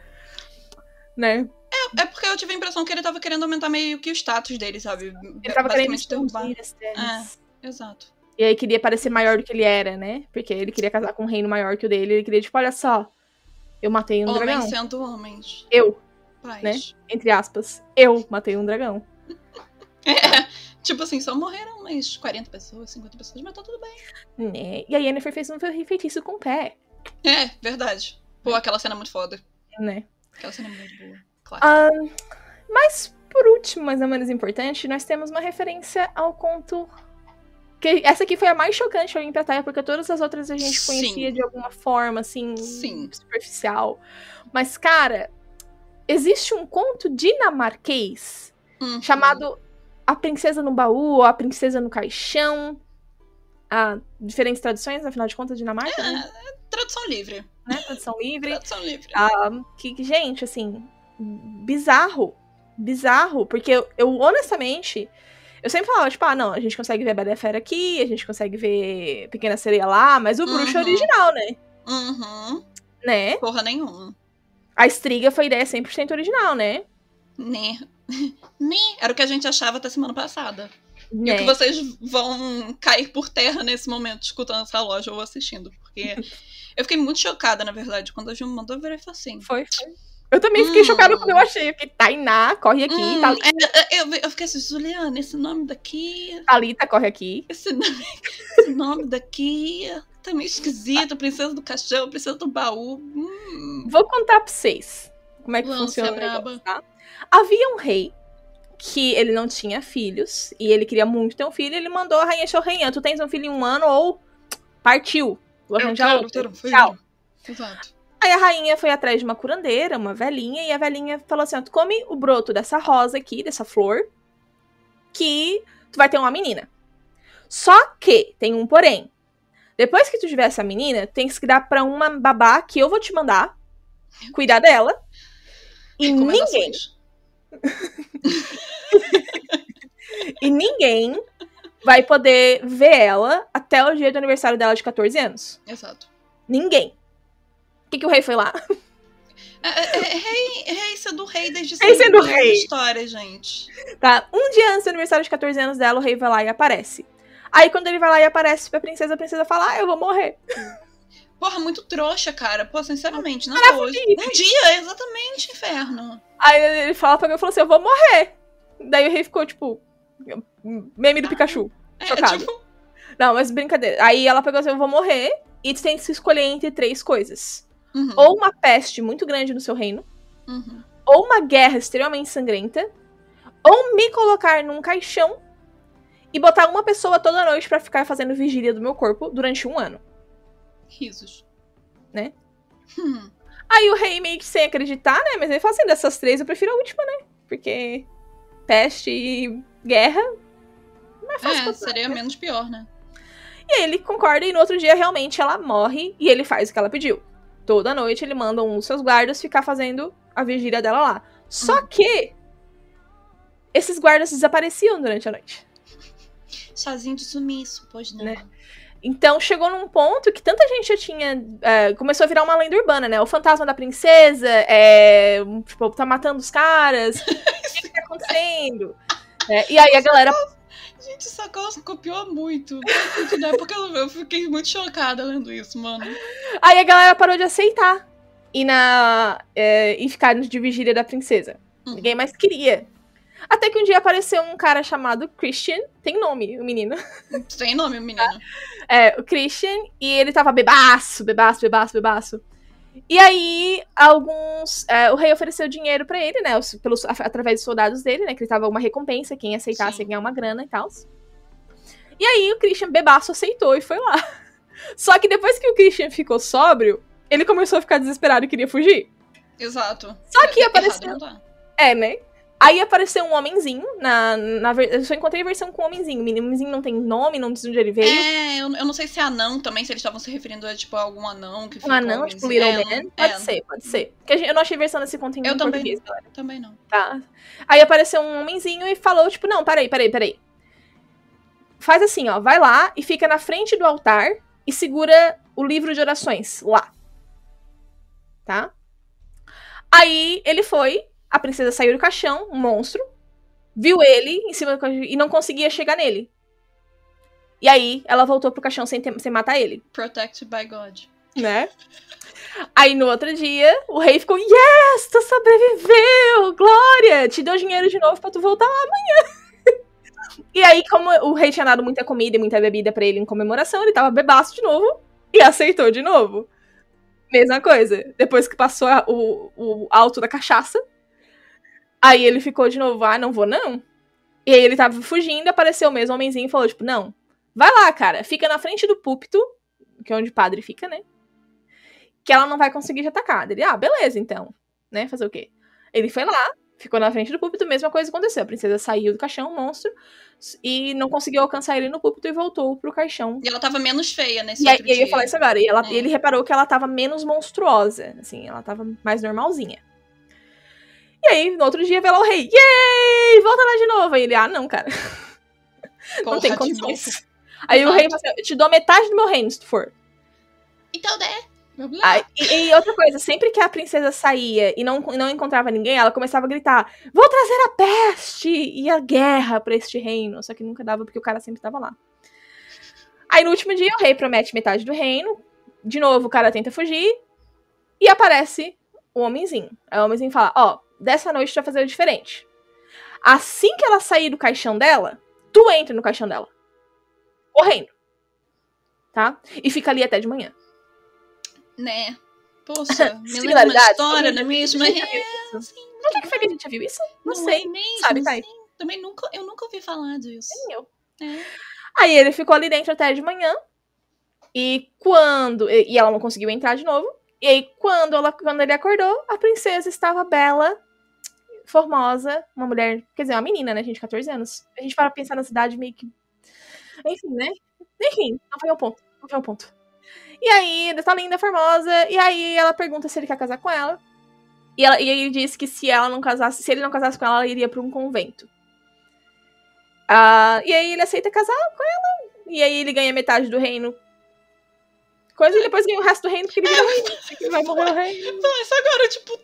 Né? É porque eu tive a impressão que ele tava querendo aumentar meio que o status dele, sabe? Ele tava querendo Basicamente derrubar. expandir as terras. Exato. E aí queria parecer maior do que ele era, né? Porque ele queria casar com um reino maior que o dele. Ele queria, tipo, olha só, eu matei um dragão. Homens sendo homens. Eu, Paz. né? Entre aspas, eu matei um dragão. Tipo assim, só morreram umas 40 pessoas, 50 pessoas, mas tá tudo bem. Né? E a Yennefer fez um feitiço com o pé, É, verdade. Pô, aquela cena é muito foda. né? Aquela cena é muito boa. Claro. Mas, por último, mas não menos importante, nós temos uma referência ao conto... Que essa aqui foi a mais chocante pra mim pra Taya, porque todas as outras a gente conhecia de alguma forma, assim, superficial. Mas, cara, existe um conto dinamarquês chamado A Princesa no Baú, ou A Princesa no Caixão. Diferentes traduções, afinal de contas, Dinamarca, né? Tradução livre. Né? Tradução livre. Tradução livre. Que, gente, assim, bizarro. Bizarro, porque eu honestamente... Eu sempre falava, tipo, não, a gente consegue ver a Bela e a Fera aqui, a gente consegue ver Pequena Sereia lá, mas o bruxo é original, né? Né? Porra nenhuma. A Estriga foi ideia 100% original, né? Né? Era o que a gente achava até semana passada. Né? E o que vocês vão cair por terra nesse momento, escutando essa loja ou assistindo. Porque eu fiquei muito chocada, na verdade. Quando a Ju me mandou, eu virei e falei assim... Foi. Eu também fiquei chocada quando eu achei. Porque Tainá corre aqui, Thalita... Eu fiquei assim, Juliana, esse nome daqui... Thalita corre aqui. Esse nome daqui tá meio esquisito. Princesa do Caixão, Princesa do Baú. Vou contar pra vocês como é que funciona o negócio, tá? Havia um rei que ele não tinha filhos, e ele queria muito ter um filho, e ele mandou a rainha Shorrenha, tu tens um filho em 1 ano, ou partiu. Vou arranjar outro. Tchau. Exato. Aí a rainha foi atrás de uma curandeira, uma velhinha, e a velhinha falou assim, tu come o broto dessa rosa aqui, dessa flor, que tu vai ter uma menina. Só que, tem um porém, depois que tu tiver essa menina, tu tem que dar pra uma babá que eu vou te mandar, cuidar dela, e ninguém... e ninguém vai poder ver ela até o dia do aniversário dela de 14 anos. Exato. Ninguém. O que o rei foi lá? Rei sendo rei desde sempre. Rei sendo rei. História, gente. Tá, um dia antes do aniversário de 14 anos dela, o rei vai lá e aparece. Aí quando ele vai lá e aparece pra princesa, a princesa fala, eu vou morrer. Porra, muito trouxa, cara. Pô, sinceramente, não hoje. Um dia, exatamente, inferno. Aí ele fala pra mim e falou assim, eu vou morrer. Daí o rei ficou, tipo, meme do Pikachu. Chocado. Tipo... Não, mas brincadeira. Aí ela pegou assim, eu vou morrer, e tu tem que se escolher entre 3 coisas. Ou uma peste muito grande no seu reino, ou uma guerra extremamente sangrenta, ou me colocar num caixão e botar uma pessoa toda noite pra ficar fazendo vigília do meu corpo durante 1 ano. Risos. Né? Aí o rei meio que sem acreditar, né? Mas ele fala assim, dessas 3 eu prefiro a última, né? Porque peste e guerra não é fácil. Seria menos pior, né? E aí ele concorda e no outro dia realmente ela morre e ele faz o que ela pediu. Toda noite ele manda um dos seus guardas ficar fazendo a vigília dela lá. Só que esses guardas desapareciam durante a noite. Chazinho de sumiço, pois não. Né? Então chegou num ponto que tanta gente já tinha... começou a virar uma lenda urbana, né? O fantasma da princesa, tipo, tá matando os caras. O que tá acontecendo? E aí a galera... Gente, o Sacola copiou muito. Porque eu fiquei muito chocada lendo isso, mano. Aí a galera parou de aceitar e ficar de vigília da princesa. Ninguém mais queria. Até que um dia apareceu um cara chamado Christian. Tem nome, o menino. Tem nome, o menino. O Christian. E ele tava bebaço. E aí, o rei ofereceu dinheiro pra ele, né? Através dos soldados dele, né? Que ele tava uma recompensa, quem aceitasse ia ganhar uma grana e tal. E aí, o Christian bebaço aceitou e foi lá. Só que depois que o Christian ficou sóbrio, ele começou a ficar desesperado e queria fugir. Exato. Só que apareceu... né? Aí apareceu um homenzinho, eu só encontrei a versão com o homenzinho. O homenzinho não tem nome, não diz onde ele veio. Eu não sei se é anão também, se eles estavam se referindo a, tipo, algum anão que ficou. Um anão, tipo Little Man? Pode ser. Porque eu não achei versão desse conto em português, galera. Eu também não. Tá. Aí apareceu um homenzinho e falou, tipo, não, peraí. Faz assim, ó, vai lá e fica na frente do altar e segura o livro de orações lá. Tá? Aí ele foi A princesa saiu do caixão, um monstro, viu ele em cima do caixão e não conseguia chegar nele. E aí, ela voltou pro caixão sem matar ele. Protected by God. Né? Aí, no outro dia, o rei ficou, yes, tu sobreviveu, glória, te deu dinheiro de novo pra tu voltar lá amanhã. E aí, como o rei tinha dado muita comida e muita bebida pra ele em comemoração, ele tava bebaço de novo e aceitou de novo. Mesma coisa. Depois que passou o alto da cachaça, aí ele ficou de novo, não vou não. E aí ele tava fugindo, apareceu o mesmo homenzinho e falou, tipo, não, vai lá, cara, fica na frente do púlpito, que é onde o padre fica, né? Que ela não vai conseguir te atacar. Ele, beleza, então. Né, fazer o quê? Ele foi lá, ficou na frente do púlpito, mesma coisa aconteceu. A princesa saiu do caixão, monstro, e não conseguiu alcançar ele no púlpito e voltou pro caixão. E ela tava menos feia nesse outro dia. E eu ia falar isso agora. E ele reparou que ela tava menos monstruosa. Assim, ela tava mais normalzinha. E aí, no outro dia, vê lá o rei. Yay! Volta lá de novo. Aí ele, não, cara. Porra, não tem condições. Aí o rei falou assim, eu te dou metade do meu reino, se tu for. Então, né? E outra coisa, sempre que a princesa saía e não encontrava ninguém, ela começava a gritar, vou trazer a peste e a guerra pra este reino. Só que nunca dava, porque o cara sempre tava lá. Aí no último dia, o rei promete metade do reino. De novo, o cara tenta fugir. E aparece o homenzinho. Aí o homenzinho fala, dessa noite tu vai fazer diferente. Assim que ela sair do caixão dela, tu entra no caixão dela. Correndo. Tá? E fica ali até de manhã. Né? Poxa, me lembra uma história, não é mesmo? Onde é que foi que a gente já viu isso? Não sei. Mesmo, sabe, tá aí. Também eu nunca ouvi falar disso. Nem eu. É. Aí ele ficou ali dentro até de manhã. E ela não conseguiu entrar de novo. E aí, quando ele acordou, a princesa estava bela, formosa, uma mulher, quer dizer, uma menina, né, gente, 14 anos. A gente para pensar na cidade meio que... Enfim, né? Enfim, não foi ao ponto. E aí, ele tá linda, formosa, e aí ela pergunta se ele quer casar com ela. E ele disse que se ele não casasse com ela iria pra um convento. E aí ele aceita casar com ela, e aí ele ganha metade do reino. E depois ganha o resto do reino, porque ele vira rei. Ele vai morrer o rei. Mas agora, tipo,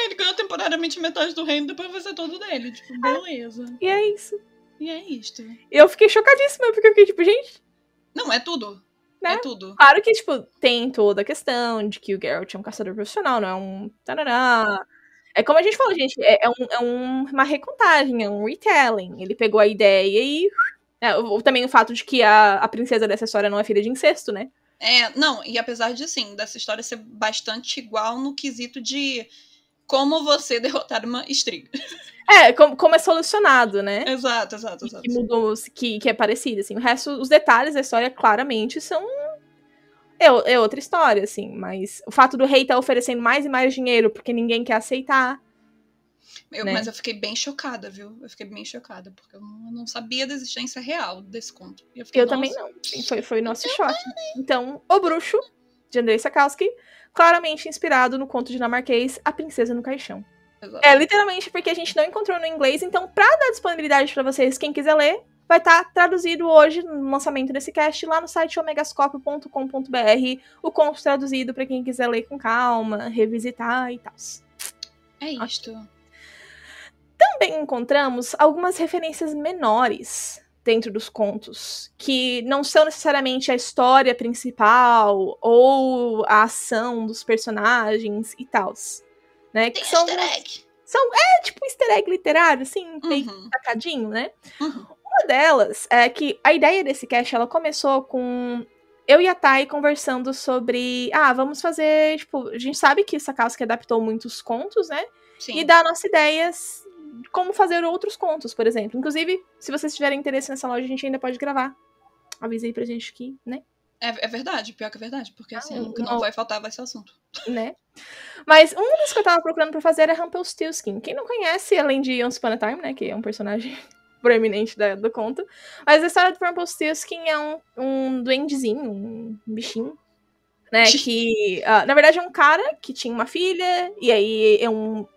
ele ganhou temporariamente metade do reino, depois vai ser todo dele. Tipo, beleza. E é isso. E é isto. Eu fiquei chocadíssima, porque eu fiquei tipo, gente... Não, é tudo. Né? É tudo. Claro que, tipo, tem toda a questão de que o Geralt é um caçador profissional, não é um... Tarará. É como a gente falou, gente, uma recontagem, é um retelling. Ele pegou a ideia e... também o fato de que a princesa dessa história não é filha de incesto, né? Não, e apesar de, assim, dessa história ser bastante igual no quesito de como você derrotar uma estriga. Como é solucionado, né? Exato. Que mudou, que é parecido, assim. O resto, os detalhes da história, claramente, são... É outra história, assim. Mas o fato do rei estar oferecendo mais e mais dinheiro porque ninguém quer aceitar... né? Mas eu fiquei bem chocada, viu? Eu fiquei bem chocada, porque eu não sabia da existência real desse conto. Eu também não. Foi nosso choque. Então, O Bruxo, de Andrei Sapkowski, claramente inspirado no conto dinamarquês A Princesa no Caixão. Exato. Literalmente porque a gente não encontrou no inglês, então pra dar disponibilidade pra vocês, quem quiser ler, vai estar traduzido hoje no lançamento desse cast lá no site omegascope.com.br, o conto traduzido pra quem quiser ler com calma, revisitar e tal. É isto. Também encontramos algumas referências menores dentro dos contos, que não são necessariamente a história principal ou a ação dos personagens e tal. Né? Tem que são easter egg. Tipo um easter egg literário, assim, meio sacadinho, né? Uma delas é que a ideia desse cast, ela começou com eu e a Thay conversando sobre, vamos fazer, tipo, a gente sabe que Sapkowski adaptou muitos contos, né? Sim. E dá nossas ideias de como fazer outros contos, por exemplo. Inclusive, se vocês tiverem interesse nessa loja, a gente ainda pode gravar. Avisa aí pra gente aqui, né? É verdade, pior que é verdade, porque assim, o que não vai faltar vai ser assunto. Né? Mas um dos que eu tava procurando pra fazer é Rumpelstiltskin. Quem não conhece, além de Once Upon a Time, né, que é um personagem proeminente do conto, mas a história do Rumpelstiltskin é um duendezinho, um bichinho, né, que, na verdade, é um cara que tinha uma filha, e aí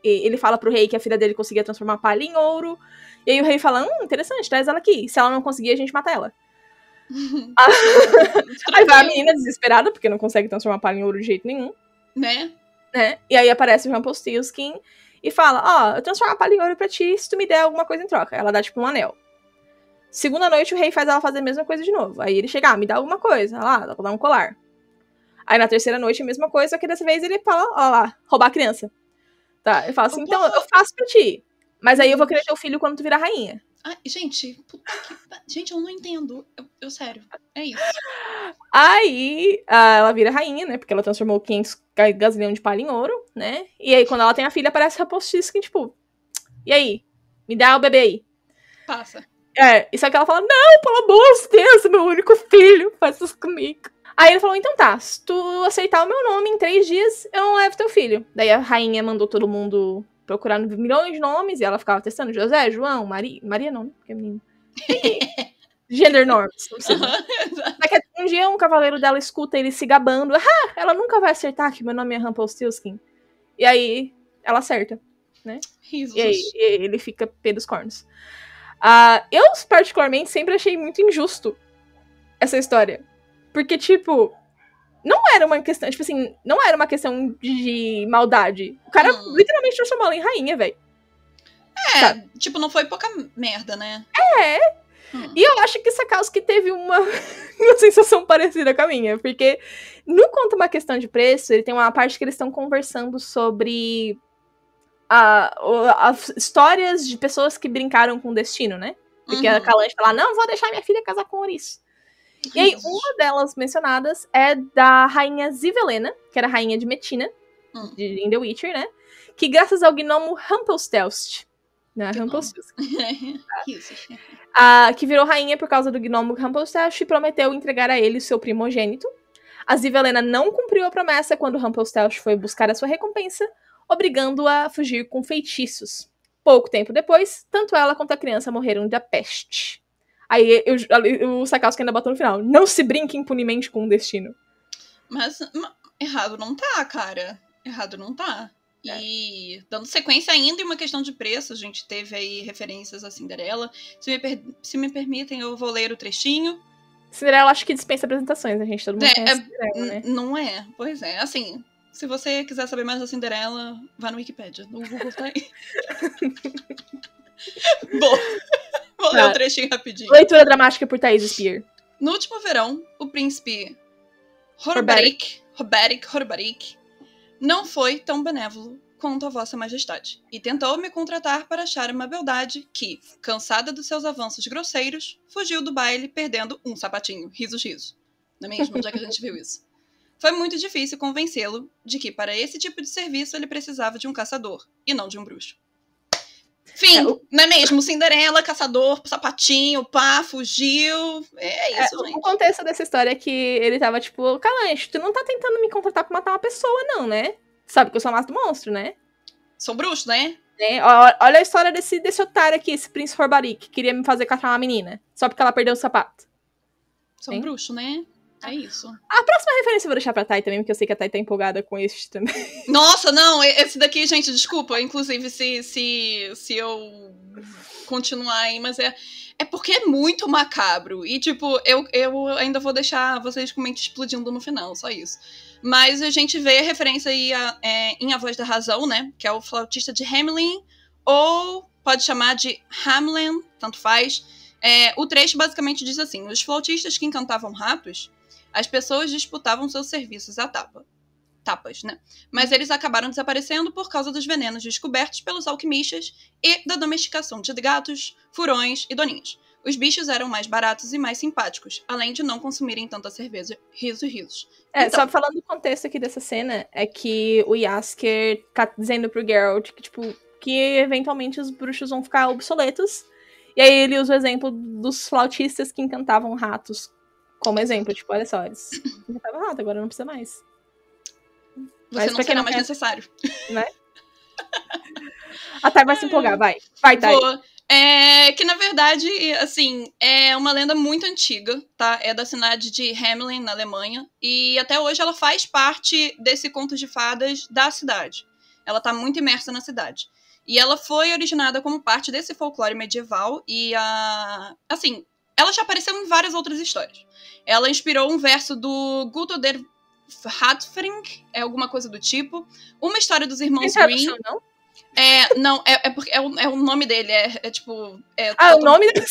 ele fala pro rei que a filha dele conseguia transformar a palha em ouro, e aí o rei fala, interessante, traz ela aqui, se ela não conseguir, a gente mata ela. Aí vai a menina desesperada, porque não consegue transformar a palha em ouro de jeito nenhum. Né? E aí aparece o Rumpelstiltskin, e fala, ó, eu transformo a palha em ouro pra ti se tu me der alguma coisa em troca. Ela dá, tipo, um anel. Segunda noite, o rei faz ela fazer a mesma coisa de novo. Aí ele chega, me dá alguma coisa. Ela dá um colar. Aí na terceira noite, a mesma coisa, só que dessa vez ele fala, ó lá, roubar a criança. Tá, ele fala assim, então eu faço pra ti. Mas aí eu vou querer teu filho quando tu virar rainha. Ai, gente, puta que... Gente, eu não entendo. Eu sério, é isso. Aí ela vira rainha, né? Porque ela transformou 500 gazilhão de palha em ouro, né? E aí quando ela tem a filha, aparece Rumpelstiltskin, tipo... E aí? Me dá o bebê aí. Passa. E só que ela fala, não, pelo amor de Deus, meu único filho, faz isso comigo. Aí ele falou, então tá, se tu aceitar o meu nome em 3 dias, eu não levo teu filho. Daí a rainha mandou todo mundo procurar milhões de nomes, e ela ficava testando José, João, Maria não, né? Porque é menino. Gender norms, não precisa. Daqui a um dia um cavaleiro dela escuta ele se gabando, ela nunca vai acertar que meu nome é Rumpelstiltskin. E aí ela acerta, né? Risos. E aí ele fica pé dos cornos. Eu, particularmente, sempre achei muito injusto essa história. Porque, tipo, não era uma questão, tipo assim, não era uma questão de maldade. O cara literalmente transformou ela em rainha, velho. Sabe? Tipo, não foi pouca merda, né? E eu acho que Sakowski teve uma sensação parecida com a minha. Porque, no Conta uma Questão de Preço, ele tem uma parte que eles estão conversando sobre as histórias de pessoas que brincaram com o destino, né? Porque a Calanche fala, não, vou deixar minha filha casar com Ouriço. E aí, uma delas mencionadas é da rainha Zivelena, que era rainha de Metina, em The Witcher, né? Que graças ao gnomo Rumpelstiltskin, né? Rumpelstiltskin. Que virou rainha por causa do gnomo Rumpelstiltskin e prometeu entregar a ele o seu primogênito. A Zivelena não cumpriu a promessa quando Rumpelstiltskin foi buscar a sua recompensa, obrigando-a a fugir com feitiços. Pouco tempo depois, tanto ela quanto a criança morreram da peste. Aí o Sakowski ainda botou no final, não se brinque impunemente com o destino. Mas errado não tá, cara. Errado não tá. E dando sequência ainda em uma questão de preço, a gente teve aí referências a Cinderela. Se me permitem, eu vou ler o trechinho. Cinderela acho que dispensa apresentações, a gente todo mundo conhece Cinderela, né? Não é? Pois é. Assim, se você quiser saber mais da Cinderela, vá no Wikipedia. No Google tá aí. Bom, vou ler o trechinho rapidinho. Leitura dramática por Thaís Spear. No último verão, o príncipe Horbarik não foi tão benévolo quanto a vossa majestade, e tentou me contratar para achar uma beldade que, cansada dos seus avanços grosseiros, fugiu do baile perdendo um sapatinho. Risos, risos. Não é mesmo? Já que a gente viu isso. Foi muito difícil convencê-lo de que para esse tipo de serviço ele precisava de um caçador, e não de um bruxo. Fim, não é mesmo? Cinderela, caçador, sapatinho, pá, fugiu. É isso, gente. O contexto dessa história é que ele tava tipo, Calanche, tu não tá tentando me contratar pra matar uma pessoa, não, né? Sabe que eu sou a massa do monstro, né? Sou bruxo, né? Olha a história desse otário aqui, esse príncipe Horbarik, que queria me fazer caçar uma menina, só porque ela perdeu o sapato. Sou um bruxo, né? É isso. A próxima referência eu vou deixar pra Thay também, porque eu sei que a Thay tá empolgada com este também. Nossa, não, esse daqui, gente, desculpa, inclusive se eu continuar aí, mas é porque é muito macabro. E, tipo, eu ainda vou deixar vocês com mente explodindo no final, só isso. Mas a gente vê a referência aí em A Voz da Razão, né? Que é o flautista de Hamelin, ou pode chamar de Hamelin, tanto faz. O trecho basicamente diz assim: os flautistas que encantavam ratos, as pessoas disputavam seus serviços a tapas, né? Mas eles acabaram desaparecendo por causa dos venenos descobertos pelos alquimistas e da domesticação de gatos, furões e doninhas. Os bichos eram mais baratos e mais simpáticos, além de não consumirem tanta cerveja. Risos. Então, só falando do contexto aqui dessa cena, é que o Jaskier tá dizendo pro Geralt que, tipo, que eventualmente os bruxos vão ficar obsoletos. E aí ele usa o exemplo dos flautistas que encantavam ratos como exemplo. Tipo, olha só, eles encantavam rato, agora não precisa mais. Você não será mais necessário. Né? A Thay vai se empolgar, vai. Vai, Thay. Que, na verdade, assim, é uma lenda muito antiga, tá? É da cidade de Hamelin, na Alemanha. E até hoje ela faz parte desse conto de fadas da cidade. Ela tá muito imersa na cidade. E ela foi originada como parte desse folclore medieval. E, assim, ela já apareceu em várias outras histórias. Ela inspirou um verso do Guto der Hatfring, alguma coisa do tipo. Uma história dos irmãos Grimm. Não? Não, porque é o nome dele, tipo... o nome dele?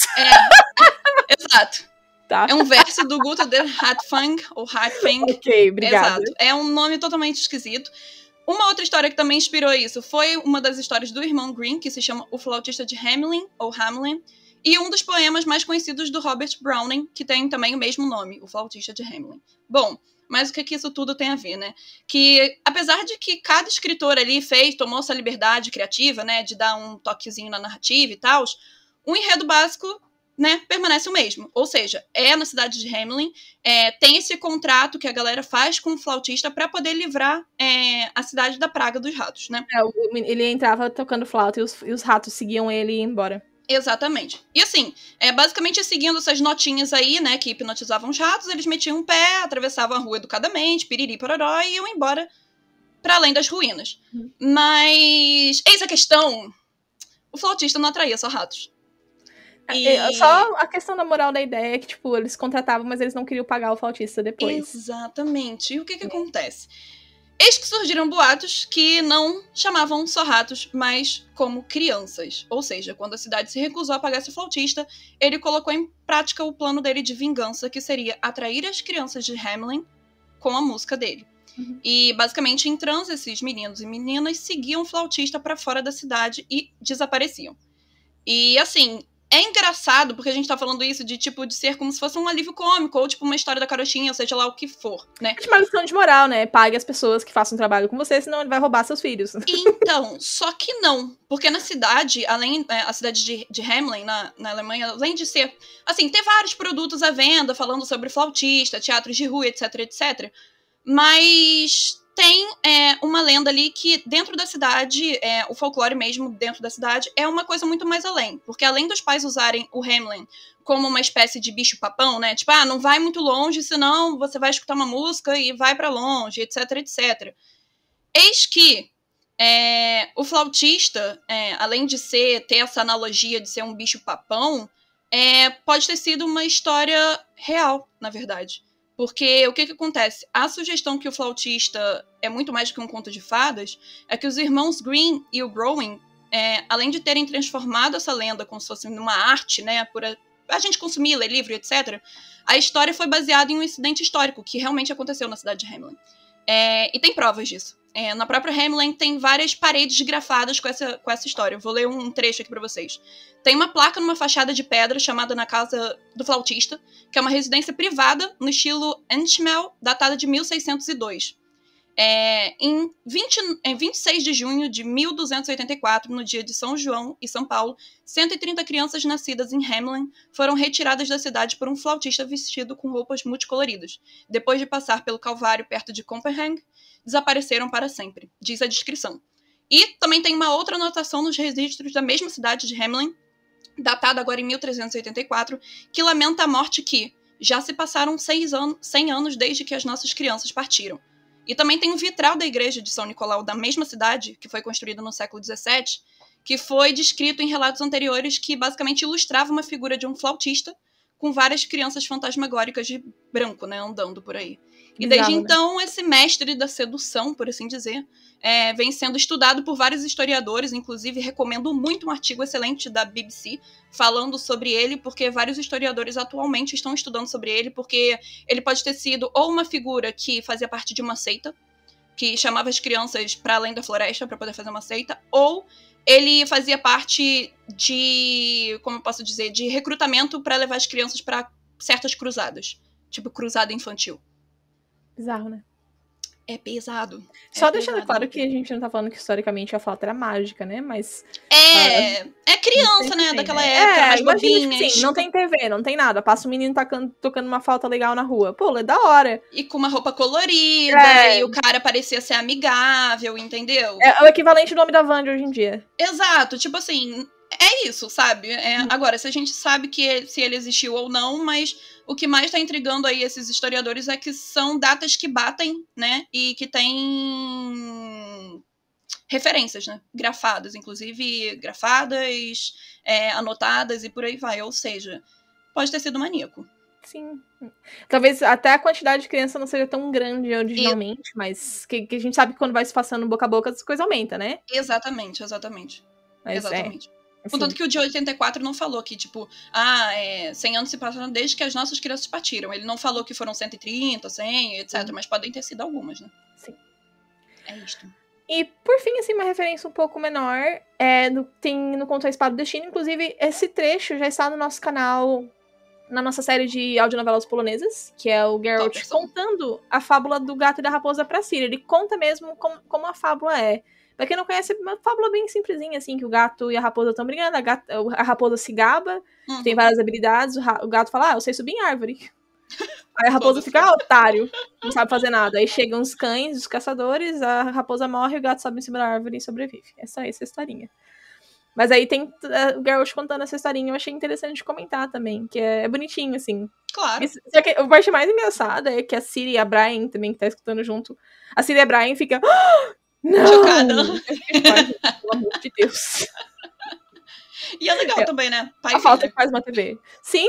Exato. Tá. É um verso do Guto de Hatfang, ou Hatfang. Ok, obrigada. Exato. É um nome totalmente esquisito. Uma outra história que também inspirou isso foi uma das histórias do irmão Green, que se chama O Flautista de Hamelin, ou Hamelin, e um dos poemas mais conhecidos do Robert Browning, que tem também o mesmo nome, O Flautista de Hamelin. Bom, mas o que isso tudo tem a ver, né? Que, apesar de que cada escritor ali tomou essa liberdade criativa, né, de dar um toquezinho na narrativa e tal, o enredo básico, né, permanece o mesmo. Ou seja, na cidade de Hamelin, tem esse contrato que a galera faz com o flautista para poder livrar a cidade da praga dos ratos, né? Ele entrava tocando flauta e os ratos seguiam ele e iam embora. Exatamente. E assim, basicamente seguindo essas notinhas aí, né, que hipnotizavam os ratos, eles metiam um pé, atravessavam a rua educadamente, piriri pororó, e iam embora para além das ruínas. Mas, eis a questão, o flautista não atraía só ratos. Só a questão da moral da ideia é que, tipo, eles contratavam, mas eles não queriam pagar o flautista depois. Exatamente. E o que acontece? Eis que surgiram boatos que não chamavam só ratos, mas como crianças. Ou seja, quando a cidade se recusou a pagar esse flautista, ele colocou em prática o plano dele de vingança, que seria atrair as crianças de Hamelin com a música dele. E, basicamente, em transe, esses meninos e meninas seguiam o flautista para fora da cidade e desapareciam. E, assim, é engraçado, porque a gente tá falando isso de, tipo, de ser como se fosse um alívio cômico, ou, tipo, uma história da carochinha, ou seja lá o que for, né? É uma lição de moral, né? Pague as pessoas que façam trabalho com você, senão ele vai roubar seus filhos. Então, só que não. Porque na cidade, a cidade de Hamelin, na Alemanha, além de ser... Assim, ter vários produtos à venda, falando sobre flautista, teatros de rua, etc, etc. Mas... tem uma lenda ali que dentro da cidade, o folclore mesmo dentro da cidade, é uma coisa muito mais além. Porque além dos pais usarem o Hamelin como uma espécie de bicho-papão, né? Tipo, não vai muito longe, senão você vai escutar uma música e vai pra longe, etc, etc. Eis que o flautista, além de ter essa analogia de ser um bicho-papão, pode ter sido uma história real, na verdade. Porque o que acontece? A sugestão que o flautista é muito mais do que um conto de fadas é que os irmãos Green e o Browning, além de terem transformado essa lenda como se fosse numa arte, né, por a gente consumir, ler livro, etc., a história foi baseada em um incidente histórico que realmente aconteceu na cidade de Hamelin. E tem provas disso. Na própria Hamelin tem várias paredes grafadas com essa história. Eu vou ler um trecho aqui pra vocês. Tem uma placa numa fachada de pedra chamada Na Casa do Flautista, que é uma residência privada no estilo Entschmel, datada de 1602. Em 26 de junho de 1284, no dia de São João e São Paulo, 130 crianças nascidas em Hamelin foram retiradas da cidade por um flautista vestido com roupas multicoloridas. Depois de passar pelo Calvário perto de Copenhague, desapareceram para sempre, diz a descrição. E também tem uma outra anotação nos registros da mesma cidade de Hamelin, datada agora em 1384, que lamenta a morte que já se passaram 100 anos desde que as nossas crianças partiram. E também tem um vitral da igreja de São Nicolau da mesma cidade, que foi construída no século XVII, que foi descrito em relatos anteriores que basicamente ilustrava uma figura de um flautista com várias crianças fantasmagóricas de branco, né, andando por aí. E desde então, esse mestre da sedução, por assim dizer, vem sendo estudado por vários historiadores, inclusive recomendo muito um artigo excelente da BBC falando sobre ele, porque vários historiadores atualmente estão estudando sobre ele, porque ele pode ter sido ou uma figura que fazia parte de uma seita, que chamava as crianças para além da floresta para poder fazer uma seita, ou ele fazia parte de, como eu posso dizer, de recrutamento para levar as crianças para certas cruzadas, tipo cruzada infantil. Bizarro, né? É pesado. Só deixando claro que a gente não tá falando que historicamente a flauta era mágica, né? Mas. É criança, né? Daquela época, mais bobinha. Sim, não tem TV, não tem nada. Passa o menino tocando uma flauta legal na rua. Pô, é da hora. E com uma roupa colorida, e o cara parecia ser amigável, entendeu? É o equivalente do Nome da Wanda hoje em dia. Exato, tipo assim, é isso, sabe? Agora, se a gente sabe se ele existiu ou não, mas o que mais tá intrigando aí esses historiadores é que são datas que batem, né? E que tem referências, né? Grafadas, inclusive grafadas, anotadas e por aí vai. Ou seja, pode ter sido maníaco. Sim. Talvez até a quantidade de criança não seja tão grande originalmente, mas que a gente sabe que quando vai se passando boca a boca, as coisas aumentam, né? Exatamente. Mas Exatamente. assim, Contanto que o de 84 não falou que, tipo, 100 anos se passaram desde que as nossas crianças partiram. Ele não falou que foram 130, 100, etc. Mas podem ter sido algumas, né? Sim. É isto. E, por fim, assim, uma referência um pouco menor, tem no Conto a Espada do Destino. Inclusive, esse trecho já está no nosso canal, na nossa série de audionovelas polonesas, que é o Geralt Topperson. contando a fábula do gato e da raposa pra Ciri. Ele conta mesmo como a fábula é. Pra quem não conhece, é uma fábula bem simplesinha, assim, que o gato e a raposa estão brigando, a raposa se gaba, Uhum. tem várias habilidades, o gato fala, eu sei subir em árvore. Aí a raposa fica, otário, não sabe fazer nada. Aí chegam os cães, os caçadores, a raposa morre, o gato sobe em cima da árvore e sobrevive. Essa é essa historinha. Mas aí tem o Geralt contando essa historinha, eu achei interessante de comentar também, que é bonitinho, assim. Claro. Só que a parte mais engraçada é que a Ciri e a Brian também, que tá escutando junto, a Ciri e a Brian ficam, não! Chocada. Pelo amor de Deus. E é legal também, né? Pai A e falta filha. que faz uma TV. Sim,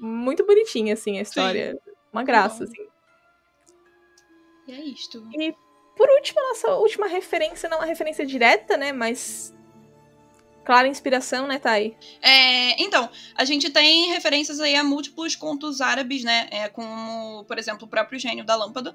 muito bonitinha, assim, a história. Uma graça, assim. E é isto. E, por último, a nossa última referência, não uma referência direta, né, mas clara inspiração, né, Thay? Então, a gente tem referências aí a múltiplos contos árabes, né, como, por exemplo, o próprio Gênio da Lâmpada.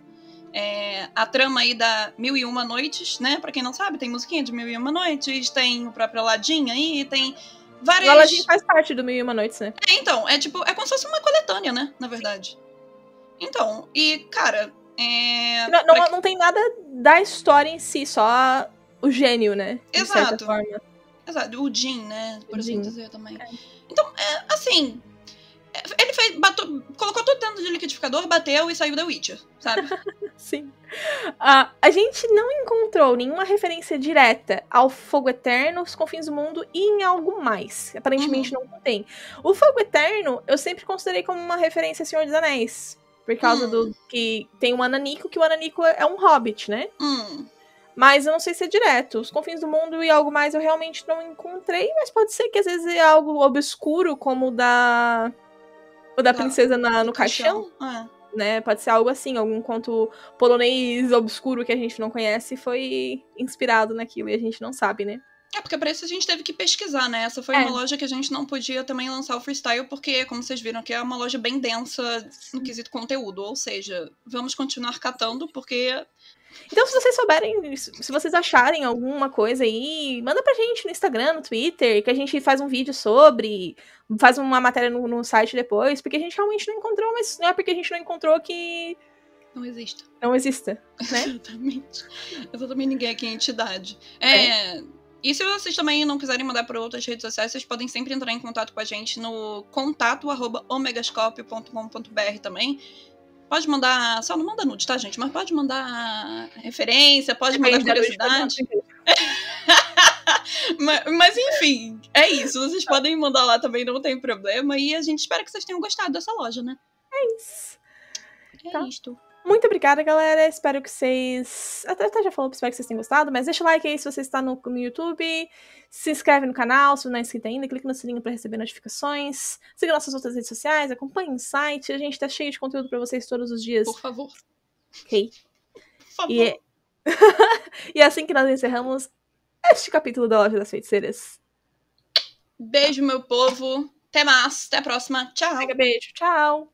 A trama aí da Mil e Uma Noites, né, pra quem não sabe, tem musiquinha de Mil e Uma Noites, tem o próprio Aladdin aí, tem várias... O Aladdin faz parte do Mil e Uma Noites, né? Então, é como se fosse uma coletânea, né, na verdade. Então, e, cara... Não tem nada da história em si, só o gênio, né? De certa forma. Exato, o Jin, né, por assim Jin. dizer também. Então, assim... Ele colocou tudo dentro de liquidificador, bateu e saiu da Witcher, sabe? Sim. A gente não encontrou nenhuma referência direta ao Fogo Eterno, os Confins do Mundo e em algo mais. Aparentemente não tem. O Fogo Eterno eu sempre considerei como uma referência a Senhor dos Anéis. Por causa do que tem o Ananico, que o Ananico é um hobbit, né? Mas eu não sei se é direto. Os Confins do Mundo e algo mais eu realmente não encontrei, mas pode ser que às vezes é algo obscuro, como o da princesa no caixão. Né? Pode ser algo assim, algum conto polonês obscuro que a gente não conhece foi inspirado naquilo e a gente não sabe, né? Porque pra isso a gente teve que pesquisar, né? Essa foi uma loja que a gente não podia também lançar o freestyle, porque, como vocês viram aqui, é uma loja bem densa no quesito conteúdo. Ou seja, vamos continuar catando, porque... Então, se vocês souberem, se vocês acharem alguma coisa aí, manda pra gente no Instagram, no Twitter, que a gente faz um vídeo sobre, faz uma matéria no site depois, porque a gente realmente não encontrou, mas não é porque a gente não encontrou que... Não exista. Não exista, né? Exatamente. Exatamente, ninguém aqui é entidade. E se vocês também não quiserem mandar para outras redes sociais, vocês podem sempre entrar em contato com a gente no contato@omegascope.com.br também. Pode mandar, só não manda nude, tá, gente? Mas pode mandar referência, pode mandar curiosidade. Mas enfim, é isso. Vocês podem mandar lá também, não tem problema. E a gente espera que vocês tenham gostado dessa loja, né? É isso. É isto. Muito obrigada, galera. Espero que vocês... Até já falou, espero que vocês tenham gostado, mas deixa o like aí se você está no YouTube. Se inscreve no canal, se não é inscrito ainda. Clica no sininho para receber notificações. Siga nossas outras redes sociais, acompanhe o site. A gente tá cheio de conteúdo para vocês todos os dias. Por favor. Ok? Por favor. E é assim que nós encerramos este capítulo da Loja das Feiticeiras. Beijo, meu povo. Até mais. Até a próxima. Tchau. Mega beijo. Tchau.